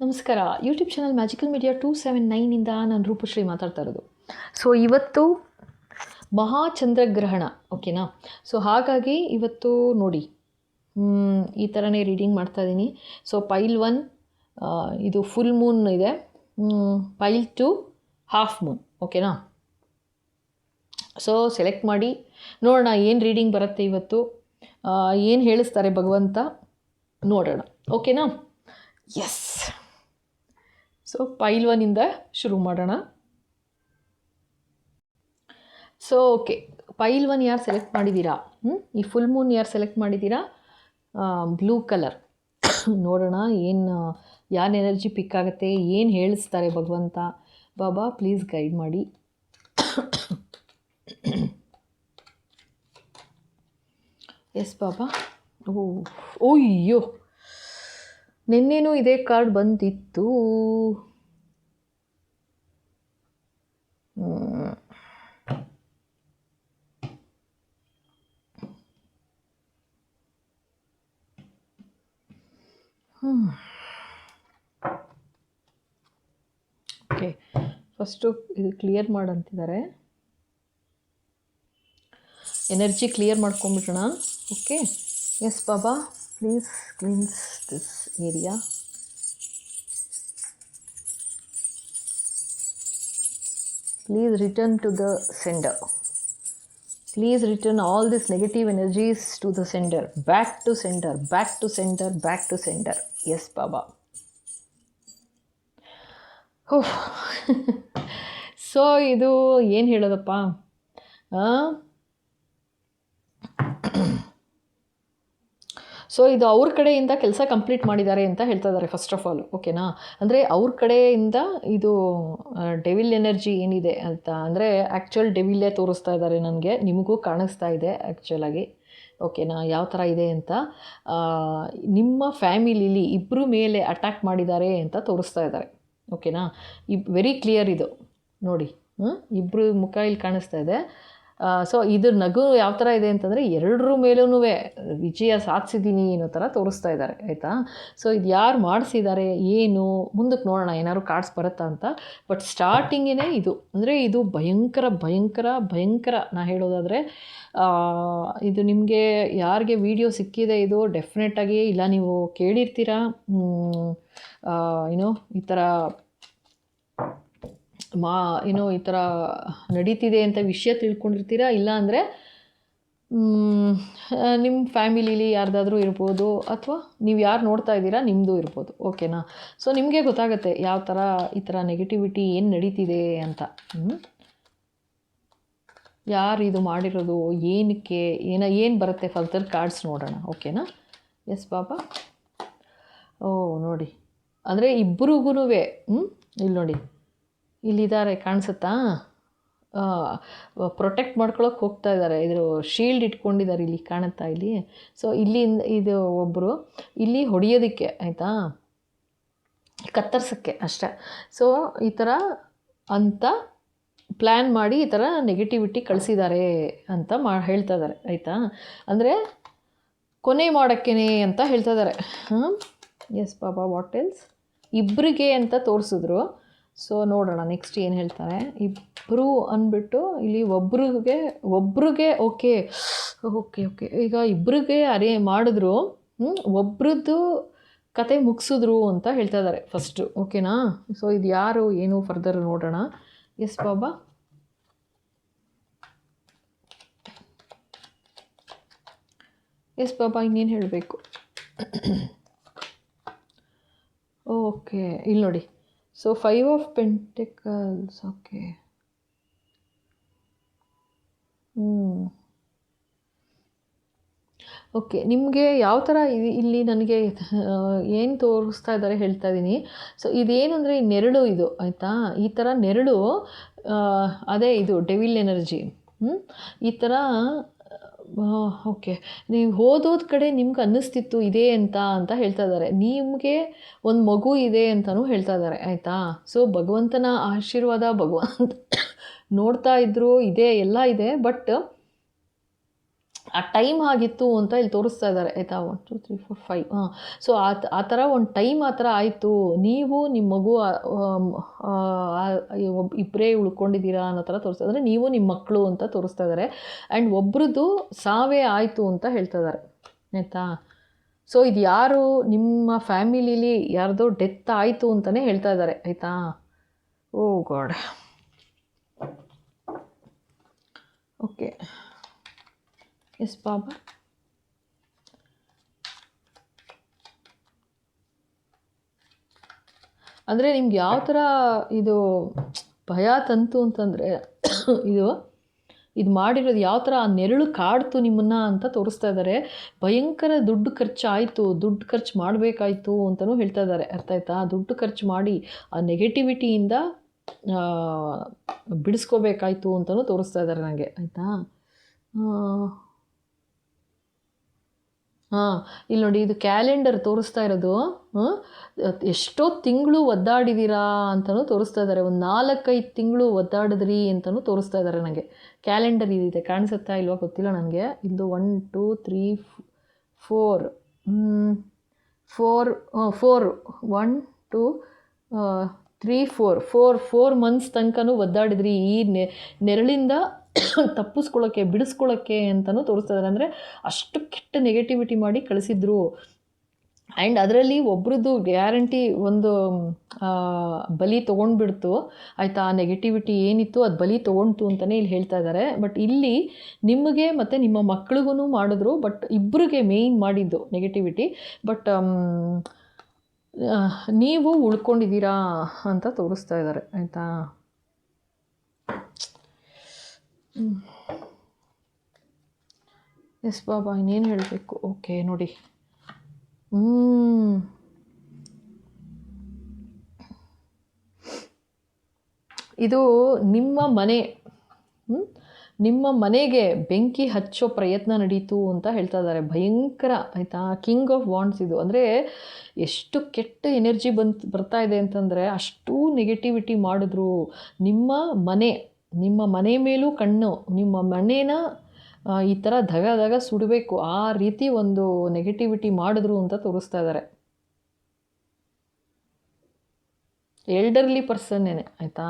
ನಮಸ್ಕಾರ. YouTube channel magical media 279 ನಾನು ರೂಪಶ್ರೀ ಮಾತಾಡ್ತಾ ಇರೋದು. ಸೊ ಇವತ್ತು ಮಹಾಚಂದ್ರಗ್ರಹಣ, ಓಕೆನಾ? ಸೊ ಹಾಗಾಗಿ ಇವತ್ತು ನೋಡಿ, ಈ ಥರನೇ ರೀಡಿಂಗ್ ಮಾಡ್ತಾಯಿದ್ದೀನಿ. ಸೊ ಪೈಲ್ 1 ಇದು ಫುಲ್ ಮೂನ್ ಇದೆ, ಪೈಲ್ 2 ಹಾಫ್ ಮೂನ್, ಓಕೆನಾ? ಸೊ ಸೆಲೆಕ್ಟ್ ಮಾಡಿ ನೋಡೋಣ ಏನು ರೀಡಿಂಗ್ ಬರುತ್ತೆ ಇವತ್ತು, ಏನು ಹೇಳಿಸ್ತಾರೆ ಭಗವಂತ, ನೋಡೋಣ, ಓಕೆನಾ? ಎಸ್. ಸೊ ಪೈಲ್ 1ಇಂದ ಶುರು ಮಾಡೋಣ. ಸೊ ಓಕೆ, ಪೈಲ್ 1 ಯಾರು ಸೆಲೆಕ್ಟ್ ಮಾಡಿದ್ದೀರಾ, ಈ ಫುಲ್ ಮೂನ್ ಯಾರು ಸೆಲೆಕ್ಟ್ ಮಾಡಿದ್ದೀರಾ, ಬ್ಲೂ ಕಲರ್. ನೋಡೋಣ ಏನು ಯಾನ್ ಎನರ್ಜಿ ಪಿಕ್ ಆಗುತ್ತೆ, ಏನು ಹೇಳಿಸ್ತಾರೆ ಭಗವಂತ. ಬಾಬಾ ಪ್ಲೀಸ್ ಗೈಡ್ ಮಾಡಿ. ಎಸ್ ಬಾಬಾ. ಓಯ್ಯೋ, ನಿನ್ನೇನೂ ಇದೇ ಕಾರ್ಡ್ ಬಂದಿತ್ತು. ಓಕೆ, ಫಸ್ಟು ಇದು ಕ್ಲಿಯರ್ ಮಾಡಂತಿದ್ದಾರೆ, ಎನರ್ಜಿ ಕ್ಲಿಯರ್ ಮಾಡ್ಕೊಂಬಿಡೋಣ. Okay, yes Baba please cleanse this area. Please return to the sender. Please return all these negative energies to the sender. Back to sender, back to sender, back to sender. Yes, Baba. Oh. So ಇದು ಏನು ಹೇಳೋದಪ್ಪ, so ಇದು ಅವ್ರ ಕಡೆಯಿಂದ ಕೆಲಸ complete ಮಾಡಿದ್ದಾರೆ ಅಂತ ಹೇಳ್ತಾ ಇದ್ದಾರೆ ಫಸ್ಟ್ ಆಫ್ ಆಲ್, ಓಕೆನಾ? ಅಂದರೆ ಅವ್ರ ಕಡೆಯಿಂದ ಇದು ಡೆವಿಲ್ ಎನರ್ಜಿ ಏನಿದೆ ಅಂತ, ಅಂದರೆ ಆ್ಯಕ್ಚುಯಲ್ ಡೆವಿಲ್ಲೇ ತೋರಿಸ್ತಾ ಇದ್ದಾರೆ ನನಗೆ, ನಿಮಗೂ ಕಾಣಿಸ್ತಾ ಇದೆ ಆ್ಯಕ್ಚುಲಾಗಿ, ಓಕೆನಾ? ಯಾವ ಥರ ಇದೆ ಅಂತ. ನಿಮ್ಮ ಫ್ಯಾಮಿಲಿಲಿ ಇಬ್ಬರು ಮೇಲೆ ಅಟ್ಯಾಕ್ ಮಾಡಿದ್ದಾರೆ ಅಂತ ತೋರಿಸ್ತಾ ಇದ್ದಾರೆ, ಓಕೆನಾ? ವೆರಿ ಕ್ಲಿಯರ್ ಇದು ನೋಡಿ, ಇಬ್ಬರು ಮುಖ ಇಲ್ಲಿ ಕಾಣಿಸ್ತಾ ಇದೆ. ಸೊ ಇದ್ರ ನಗು ಯಾವ ಥರ ಇದೆ ಅಂತಂದರೆ ಎರಡರ ಮೇಲೂ ವಿಜಯ ಸಾಧಿಸಿದ್ದೀನಿ ಅನ್ನೋ ಥರ ತೋರಿಸ್ತಾ ಇದ್ದಾರೆ, ಆಯಿತಾ? ಸೊ ಇದು ಯಾರು ಮಾಡಿಸಿದ್ದಾರೆ ಏನು ಮುಂದಕ್ಕೆ ನೋಡೋಣ, ಏನಾದ್ರು ಕಾರ್ಡ್ಸ್ ಬರುತ್ತಾ ಅಂತ. ಬಟ್ ಸ್ಟಾರ್ಟಿಂಗೇ ಇದು, ಅಂದರೆ ಇದು ಭಯಂಕರ ಭಯಂಕರ ಭಯಂಕರ. ನಾ ಹೇಳೋದಾದರೆ ಇದು ನಿಮಗೆ ಯಾರಿಗೆ ವಿಡಿಯೋ ಸಿಕ್ಕಿದೆ ಇದು ಡೆಫಿನೆಟಾಗಿ, ಇಲ್ಲ ನೀವು ಕೇಳಿರ್ತೀರಾ ಏನೋ ಈ ಥರ ಈ ಥರ ನಡೀತಿದೆ ಅಂತ ವಿಷಯ ತಿಳ್ಕೊಂಡಿರ್ತೀರಾ, ಇಲ್ಲ ಅಂದರೆ ನಿಮ್ಮ ಫ್ಯಾಮಿಲಿಲಿ ಯಾರ್ದಾದ್ರೂ ಇರ್ಬೋದು, ಅಥವಾ ನೀವು ಯಾರು ನೋಡ್ತಾ ಇದ್ದೀರಾ ನಿಮ್ಮದು ಇರ್ಬೋದು, ಓಕೆನಾ? ಸೊ ನಿಮಗೆ ಗೊತ್ತಾಗುತ್ತೆ ಯಾವ ಥರ ಈ ಥರ ನೆಗೆಟಿವಿಟಿ ಏನು ನಡೀತಿದೆ ಅಂತ. ಯಾರು ಇದು ಮಾಡಿರೋದು, ಏನಕ್ಕೆ, ಏನು ಬರುತ್ತೆ ಫರ್ದರ್ ಕಾರ್ಡ್ಸ್ ನೋಡೋಣ, ಓಕೆನಾ? ಎಸ್ ಬಾಬಾ. ಓ ನೋಡಿ, ಅಂದರೆ ಇಬ್ಬರಿಗೂ ಇಲ್ಲಿ ನೋಡಿ, ಇಲ್ಲಿದ್ದಾರೆ ಕಾಣಿಸುತ್ತಾ, ಪ್ರೊಟೆಕ್ಟ್ ಮಾಡ್ಕೊಳಕ್ಕೆ ಹೋಗ್ತಾ ಇದ್ದಾರೆ, ಇದ್ರ ಶೀಲ್ಡ್ ಇಟ್ಕೊಂಡಿದ್ದಾರೆ, ಇಲ್ಲಿ ಕಾಣುತ್ತಾ ಇಲ್ಲಿ. ಸೊ ಇಲ್ಲಿಂದ ಇದು ಒಬ್ಬರು ಇಲ್ಲಿ ಹೊಡೆಯೋದಕ್ಕೆ, ಆಯಿತಾ, ಕತ್ತರಿಸೋಕ್ಕೆ ಅಷ್ಟೇ. ಸೊ ಈ ಥರ ಅಂತ ಪ್ಲ್ಯಾನ್ ಮಾಡಿ ಈ ಥರ ನೆಗೆಟಿವಿಟಿ ಕಳಿಸಿದ್ದಾರೆ ಅಂತ ಹೇಳ್ತಾ ಇದ್ದಾರೆ, ಆಯಿತಾ? ಅಂದರೆ ಕೊನೆ ಮಾಡೋಕ್ಕೇನೆ ಅಂತ ಹೇಳ್ತಾ ಇದ್ದಾರೆ. Yes Baba, what else? ಇಬ್ಬರಿಗೆ ಅಂತ ತೋರಿಸಿದ್ರು. ಸೊ ನೋಡೋಣ ನೆಕ್ಸ್ಟ್ ಏನು ಹೇಳ್ತಾರೆ. ಇಬ್ಬರು ಅಂದ್ಬಿಟ್ಟು ಇಲ್ಲಿ ಒಬ್ರಿಗೆ ಓಕೆ ಓಕೆ ಓಕೆ ಈಗ ಇಬ್ಬರಿಗೆ ಮಾಡಿದ್ರು, ಒಬ್ರದ್ದು ಕತೆ ಮುಗಿಸಿದ್ರು ಅಂತ ಹೇಳ್ತಾ ಇದ್ದಾರೆ ಫಸ್ಟು, ಓಕೆನಾ? ಸೊ ಇದು ಯಾರು ಏನು ಫರ್ದರ್ ನೋಡೋಣ. ಎಸ್ ಬಾಬಾ. ಎಸ್ ಬಾಬಾ, ಇನ್ನೇನು ಹೇಳಬೇಕು? ಓಕೆ, ಇಲ್ಲಿ ನೋಡಿ. So 5 of pentacles, okay. Okay, ನಿಮಗೆ ಯಾವ ಥರ ಇಲ್ಲಿ ನನಗೆ ಏನು ತೋರಿಸ್ತಾ ಇದ್ದಾರೆ ಹೇಳ್ತಾ ಇದ್ದೀನಿ. ಸೊ ಇದೇನಂದರೆ ಈ ನೆರಳು ಇದು, ಆಯಿತಾ? ಈ ಥರ ನೆರಳು, ಅದೇ ಇದು ಡೆವಿಲ್ ಎನರ್ಜಿ. ಈ ಥರ ಓಕೆ, ನೀವು ಹೋದೋದ ಕಡೆ ನಿಮ್ಗೆ ಅನ್ನಿಸ್ತಿತ್ತು ಇದೆ ಅಂತ ಹೇಳ್ತಾ ಇದ್ದಾರೆ. ನಿಮಗೆ ಒಂದು ಮಗು ಇದೆ ಅಂತಲೂ ಹೇಳ್ತಾ ಇದ್ದಾರೆ, ಆಯಿತಾ? ಸೊ ಭಗವಂತನ ಆಶೀರ್ವಾದ, ಭಗವಂತ ನೋಡ್ತಾ ಇದ್ರು, ಇದೆ ಎಲ್ಲ ಇದೆ. ಬಟ್ ಆ ಟೈಮ್ ಆಗಿತ್ತು ಅಂತ ಇಲ್ಲಿ ತೋರಿಸ್ತಾ ಇದ್ದಾರೆ ಆಯಿತಾ. 1 2 3 4 5 ಹಾಂ. ಸೊ ಆ ಥರ ಒಂದು ಟೈಮ್ ಆ ಥರ ಆಯಿತು, ನೀವು ನಿಮ್ಮ ಮಗು ಇಬ್ಬರೇ ಉಳ್ಕೊಂಡಿದ್ದೀರಾ ಅನ್ನೋ ಥರ ತೋರಿಸ್ತಾ ಇದ್ದಾರೆ. ನೀವು ನಿಮ್ಮ ಮಕ್ಕಳು ಅಂತ ತೋರಿಸ್ತಾ ಇದ್ದಾರೆ. ಆ್ಯಂಡ್ ಒಬ್ರದ್ದು ಸಾವೇ ಆಯಿತು ಅಂತ ಹೇಳ್ತಾ ಇದ್ದಾರೆ ಆಯಿತಾ. ಸೊ ಇದು ಯಾರು ನಿಮ್ಮ ಫ್ಯಾಮಿಲೀಲಿ ಯಾರ್ದೋ ಡೆತ್ ಆಯಿತು ಅಂತಲೇ ಹೇಳ್ತಾ ಇದ್ದಾರೆ ಆಯಿತಾ. ಓ ಗಾಡ್. ಓಕೆ ಎಸ್ ಬಾಬಾ. ಅಂದರೆ ನಿಮ್ಗೆ ಯಾವ ಥರ ಇದು ಭಯ ತಂತು ಅಂತಂದರೆ ಇದು ಮಾಡಿರೋದು ಯಾವ ಥರ ಆ ನೆರಳು ಕಾಡ್ತು ನಿಮ್ಮನ್ನು ಅಂತ ತೋರಿಸ್ತಾ ಇದ್ದಾರೆ. ಭಯಂಕರ ದುಡ್ಡು ಖರ್ಚಾಯಿತು, ದುಡ್ಡು ಖರ್ಚು ಮಾಡಬೇಕಾಯ್ತು ಅಂತಲೂ ಹೇಳ್ತಾ ಇದ್ದಾರೆ. ಅರ್ಥ ಆಯ್ತಾ. ದುಡ್ಡು ಖರ್ಚು ಮಾಡಿ ಆ ನೆಗೆಟಿವಿಟಿಯಿಂದ ಬಿಡಿಸ್ಕೋಬೇಕಾಯ್ತು ಅಂತಲೂ ತೋರಿಸ್ತಾ ಇದ್ದಾರೆ ನನಗೆ ಆಯಿತಾ. ಹಾಂ, ಇಲ್ಲಿ ನೋಡಿ ಇದು ಕ್ಯಾಲೆಂಡರ್ ತೋರಿಸ್ತಾ ಇರೋದು. ಎಷ್ಟೋ ತಿಂಗಳು ಒದ್ದಾಡಿದ್ದೀರಾ ಅಂತಲೂ ತೋರಿಸ್ತಾ ಇದ್ದಾರೆ. ಒಂದು 4-5 ತಿಂಗಳು ಒದ್ದಾಡಿದ್ರಿ ಅಂತಲೂ ತೋರಿಸ್ತಾ ಇದ್ದಾರೆ ನನಗೆ. ಕ್ಯಾಲೆಂಡರ್ ಇದಿದೆ, ಕಾಣಿಸುತ್ತಾ ಇಲ್ವಾ ಗೊತ್ತಿಲ್ಲ ನನಗೆ. ಇದು 1 2 3 4 1 2 3 4 ಮಂತ್ಸ್ ತನಕನೂ ಒದ್ದಾಡಿದ್ರಿ ಈ ನೆರಳಿಂದ ತಪ್ಪಿಸ್ಕೊಳ್ಳೋಕ್ಕೆ, ಬಿಡಿಸ್ಕೊಳ್ಳೋಕ್ಕೆ ಅಂತಲೂ ತೋರಿಸ್ತಾ ಇದ್ದಾರೆ. ಅಂದರೆ ಅಷ್ಟು ಕೆಟ್ಟ ನೆಗೆಟಿವಿಟಿ ಮಾಡಿ ಕಳಿಸಿದ್ರು. ಆ್ಯಂಡ್ ಅದರಲ್ಲಿ ಒಬ್ರದ್ದು ಗ್ಯಾರಂಟಿ ಒಂದು ಬಲಿ ತೊಗೊಂಡ್ಬಿಡ್ತು ಆಯಿತಾ. ಆ ನೆಗೆಟಿವಿಟಿ ಏನಿತ್ತು ಅದು ಬಲಿ ತೊಗೊಂಡ್ತು ಅಂತಲೇ ಇಲ್ಲಿ ಹೇಳ್ತಾ ಇದ್ದಾರೆ. ಬಟ್ ಇಲ್ಲಿ ನಿಮಗೆ ಮತ್ತು ನಿಮ್ಮ ಮಕ್ಳಿಗೂ ಮಾಡಿದ್ರು, ಬಟ್ ಇಬ್ಬರಿಗೆ ಮೇಯ್ನ್ ಮಾಡಿದ್ದು ನೆಗೆಟಿವಿಟಿ. ಬಟ್ ನೀವು ಉಳ್ಕೊಂಡಿದ್ದೀರಾ ಅಂತ ತೋರಿಸ್ತಾ ಇದ್ದಾರೆ ಆಯಿತಾ. ಎಸ್ ಬಾಬಾ, ಇನ್ನೇನು ಹೇಳಬೇಕು. ಓಕೆ ನೋಡಿ, ಇದು ನಿಮ್ಮ ಮನೆ, ನಿಮ್ಮ ಮನೆಗೆ ಬೆಂಕಿ ಹಚ್ಚೋ ಪ್ರಯತ್ನ ನಡೀತು ಅಂತ ಹೇಳ್ತಾ ಇದ್ದಾರೆ. ಭಯಂಕರ ಆಯಿತಾ. ಕಿಂಗ್ ಆಫ್ ವಾಂಡ್ಸ್ ಇದು. ಅಂದರೆ ಎಷ್ಟು ಕೆಟ್ಟ ಎನರ್ಜಿ ಬರ್ತಾ ಇದೆ ಅಂತಂದರೆ ಅಷ್ಟೂ ನೆಗೆಟಿವಿಟಿ ಮಾಡಿದ್ರು. ನಿಮ್ಮ ಮನೆ ಮೇಲೂ ಕಣ್ಣು, ನಿಮ್ಮ ಮನೇನ ಈ ಥರ ಧಗ ಸುಡಬೇಕು, ಆ ರೀತಿ ಒಂದು ನೆಗೆಟಿವಿಟಿ ಮಾಡಿದ್ರು ಅಂತ ತೋರಿಸ್ತಾ ಇದ್ದಾರೆ. ಎಲ್ಡರ್ಲಿ ಪರ್ಸನ್ನೇನೆ ಆಯಿತಾ.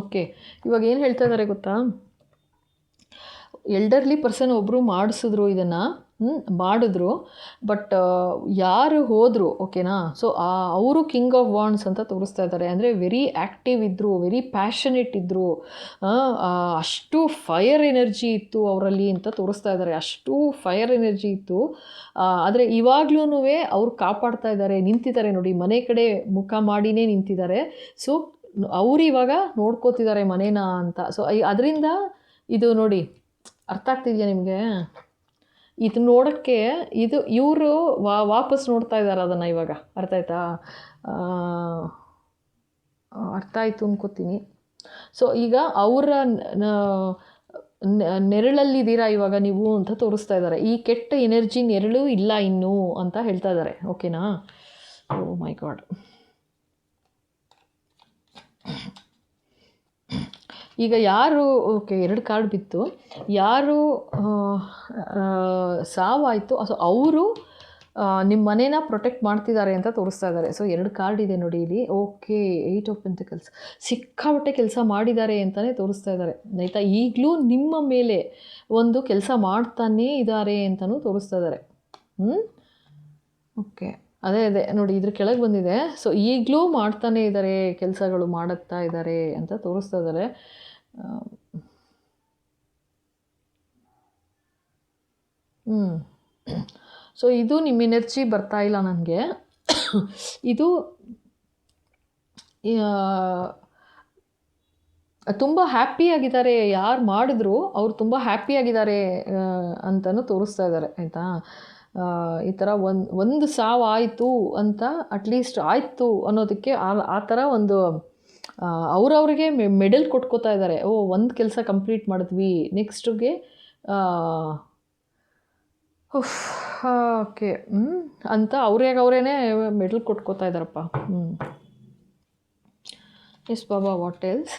ಓಕೆ, ಇವಾಗ ಏನು ಹೇಳ್ತಾ ಇದ್ದಾರೆ ಗೊತ್ತಾ. ಎಲ್ಡರ್ಲಿ ಪರ್ಸನ್ ಒಬ್ಬರು ಮಾಡಿಸಿದ್ರು, ಇದನ್ನು ಮಾಡಿದ್ರು. ಬಟ್ ಯಾರು ಹೋದರು ಓಕೆನಾ. ಸೊ ಅವರು ಕಿಂಗ್ ಆಫ್ ವಾಂಡ್ಸ್ ಅಂತ ತೋರಿಸ್ತಾ ಇದ್ದಾರೆ. ಅಂದರೆ ವೆರಿ ಆ್ಯಕ್ಟಿವ್ ಇದ್ದರು, ವೆರಿ ಪ್ಯಾಷನೇಟ್ ಇದ್ದರು, ಅಷ್ಟು ಫೈರ್ ಎನರ್ಜಿ ಇತ್ತು ಅವರಲ್ಲಿ ಅಂತ ತೋರಿಸ್ತಾ ಇದ್ದಾರೆ. ಅಷ್ಟು ಫೈರ್ ಎನರ್ಜಿ ಇತ್ತು. ಆದರೆ ಇವಾಗ್ಲೂ ಅವ್ರು ಕಾಪಾಡ್ತಾ ಇದ್ದಾರೆ, ನಿಂತಿದ್ದಾರೆ ನೋಡಿ, ಮನೆ ಕಡೆ ಮುಖ ಮಾಡಿನೇ ನಿಂತಿದ್ದಾರೆ. ಸೊ ಅವರು ಇವಾಗ ನೋಡ್ಕೋತಿದ್ದಾರೆ ಮನೇನ ಅಂತ. ಸೊ ಅದರಿಂದ ಇದು ನೋಡಿ, ಅರ್ಥ ಆಗ್ತಿದೆಯಾ ನಿಮಗೆ. ಇದು ನೋಡೋಕ್ಕೆ ಇವರು ವಾಪಸ್ ನೋಡ್ತಾ ಇದ್ದಾರೆ ಅದನ್ನು ಇವಾಗ. ಅರ್ಥ ಆಯ್ತಾ. ಅರ್ಥ ಆಯಿತು ಅನ್ಕೋತೀನಿ. ಸೊ ಈಗ ಅವರ ನೆರಳಲ್ಲಿದ್ದೀರಾ ಇವಾಗ ನೀವು ಅಂತ ತೋರಿಸ್ತಾ ಇದ್ದಾರೆ. ಈ ಕೆಟ್ಟ ಎನರ್ಜಿ ನೆರಳು ಇಲ್ಲ ಇನ್ನೂ ಅಂತ ಹೇಳ್ತಾ ಇದ್ದಾರೆ. ಓಕೆನಾ. ಓ ಮೈ ಗಾಡ್. ಈಗ ಯಾರು ಓಕೆ 2 ಕಾರ್ಡ್ ಬಿತ್ತು, ಯಾರು ಸಾವಾಯಿತು ಸೊ ಅವರು ನಿಮ್ಮ ಮನೇನ ಪ್ರೊಟೆಕ್ಟ್ ಮಾಡ್ತಿದ್ದಾರೆ ಅಂತ ತೋರಿಸ್ತಾ ಇದ್ದಾರೆ. ಸೊ 2 ಕಾರ್ಡ್ ಇದೆ ನೋಡಿ ಇಲ್ಲಿ. ಓಕೆ, 8 ಆಫ್ ಪೆಂಟಕಲ್ಸ್ ಸಿಕ್ಕಾಪಟ್ಟೆ ಕೆಲಸ ಮಾಡಿದ್ದಾರೆ ಅಂತಲೇ ತೋರಿಸ್ತಾ ಇದ್ದಾರೆ ಆಯಿತಾ. ಈಗಲೂ ನಿಮ್ಮ ಮೇಲೆ ಒಂದು ಕೆಲಸ ಮಾಡ್ತಾನೇ ಇದ್ದಾರೆ ಅಂತಲೂ ತೋರಿಸ್ತಾ ಇದ್ದಾರೆ. ಓಕೆ, ಅದೇ ನೋಡಿ, ಇದ್ರ ಕೆಳಗೆ ಬಂದಿದೆ. ಸೊ ಈಗಲೂ ಮಾಡ್ತಾನೇ ಇದ್ದಾರೆ, ಕೆಲಸಗಳು ಮಾಡುತ್ತಾ ಇದ್ದಾರೆ ಅಂತ ತೋರಿಸ್ತಾ ಇದ್ದಾರೆ. ಸೊ ಇದು ನಿಮ್ಮ ಎನರ್ಜಿ ಬರ್ತಾ ಇಲ್ಲ ನನಗೆ. ಇದು ತುಂಬ ಹ್ಯಾಪಿಯಾಗಿದ್ದಾರೆ, ಯಾರು ಮಾಡಿದ್ರು ಅವ್ರು ತುಂಬ ಹ್ಯಾಪಿಯಾಗಿದ್ದಾರೆ ಅಂತಲೂ ತೋರಿಸ್ತಾ ಇದ್ದಾರೆ ಆಯಿತಾ. ಈ ಥರ ಒಂದು ಸಾವಾಯಿತು ಅಂತ ಅಟ್ಲೀಸ್ಟ್ ಆಯಿತು ಅನ್ನೋದಕ್ಕೆ ಆ ಥರ ಒಂದು ಅವ್ರವ್ರಿಗೆ ಮೆಡಲ್ ಕೊಟ್ಕೋತಾ ಇದ್ದಾರೆ. ಒಂದು ಕೆಲಸ ಕಂಪ್ಲೀಟ್ ಮಾಡಿದ್ವಿ, ನೆಕ್ಸ್ಟ್ಗೆ ಉಫ್ ಓಕೆ ಅಂತ ಅವ್ರೇನೇ ಮೆಡಲ್ ಕೊಟ್ಕೋತಾ ಇದ್ದಾರಪ್ಪ. Yes Baba, what else?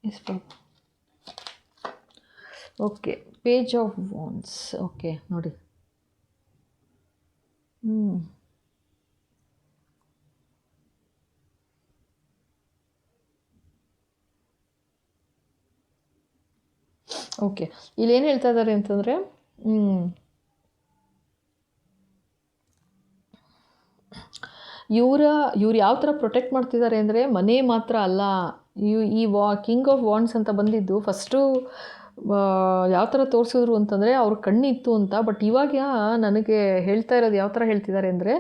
Yes Baba. Okay, page of wands. Okay ನೋಡಿ, ಓಕೆ, ಇಲ್ಲೇನು ಹೇಳ್ತಾ ಇದ್ದಾರೆ ಅಂತಂದರೆ, ಇವ್ರು ಯಾವ ಥರ ಪ್ರೊಟೆಕ್ಟ್ ಮಾಡ್ತಿದ್ದಾರೆ ಅಂದರೆ, ಮನೆ ಮಾತ್ರ ಅಲ್ಲ, ಈ ಕಿಂಗ್ ಆಫ್ ವಾಂಡ್ಸ್ ಅಂತ ಬಂದಿದ್ದು ಫಸ್ಟು ಯಾವ ಥರ ತೋರಿಸಿದ್ರು ಅಂತಂದರೆ ಅವ್ರ ಕಣ್ಣಿತ್ತು ಅಂತ. ಬಟ್ ಇವಾಗ ನನಗೆ ಹೇಳ್ತಾ ಇರೋದು ಯಾವ ಥರ ಹೇಳ್ತಿದ್ದಾರೆ ಅಂದರೆ,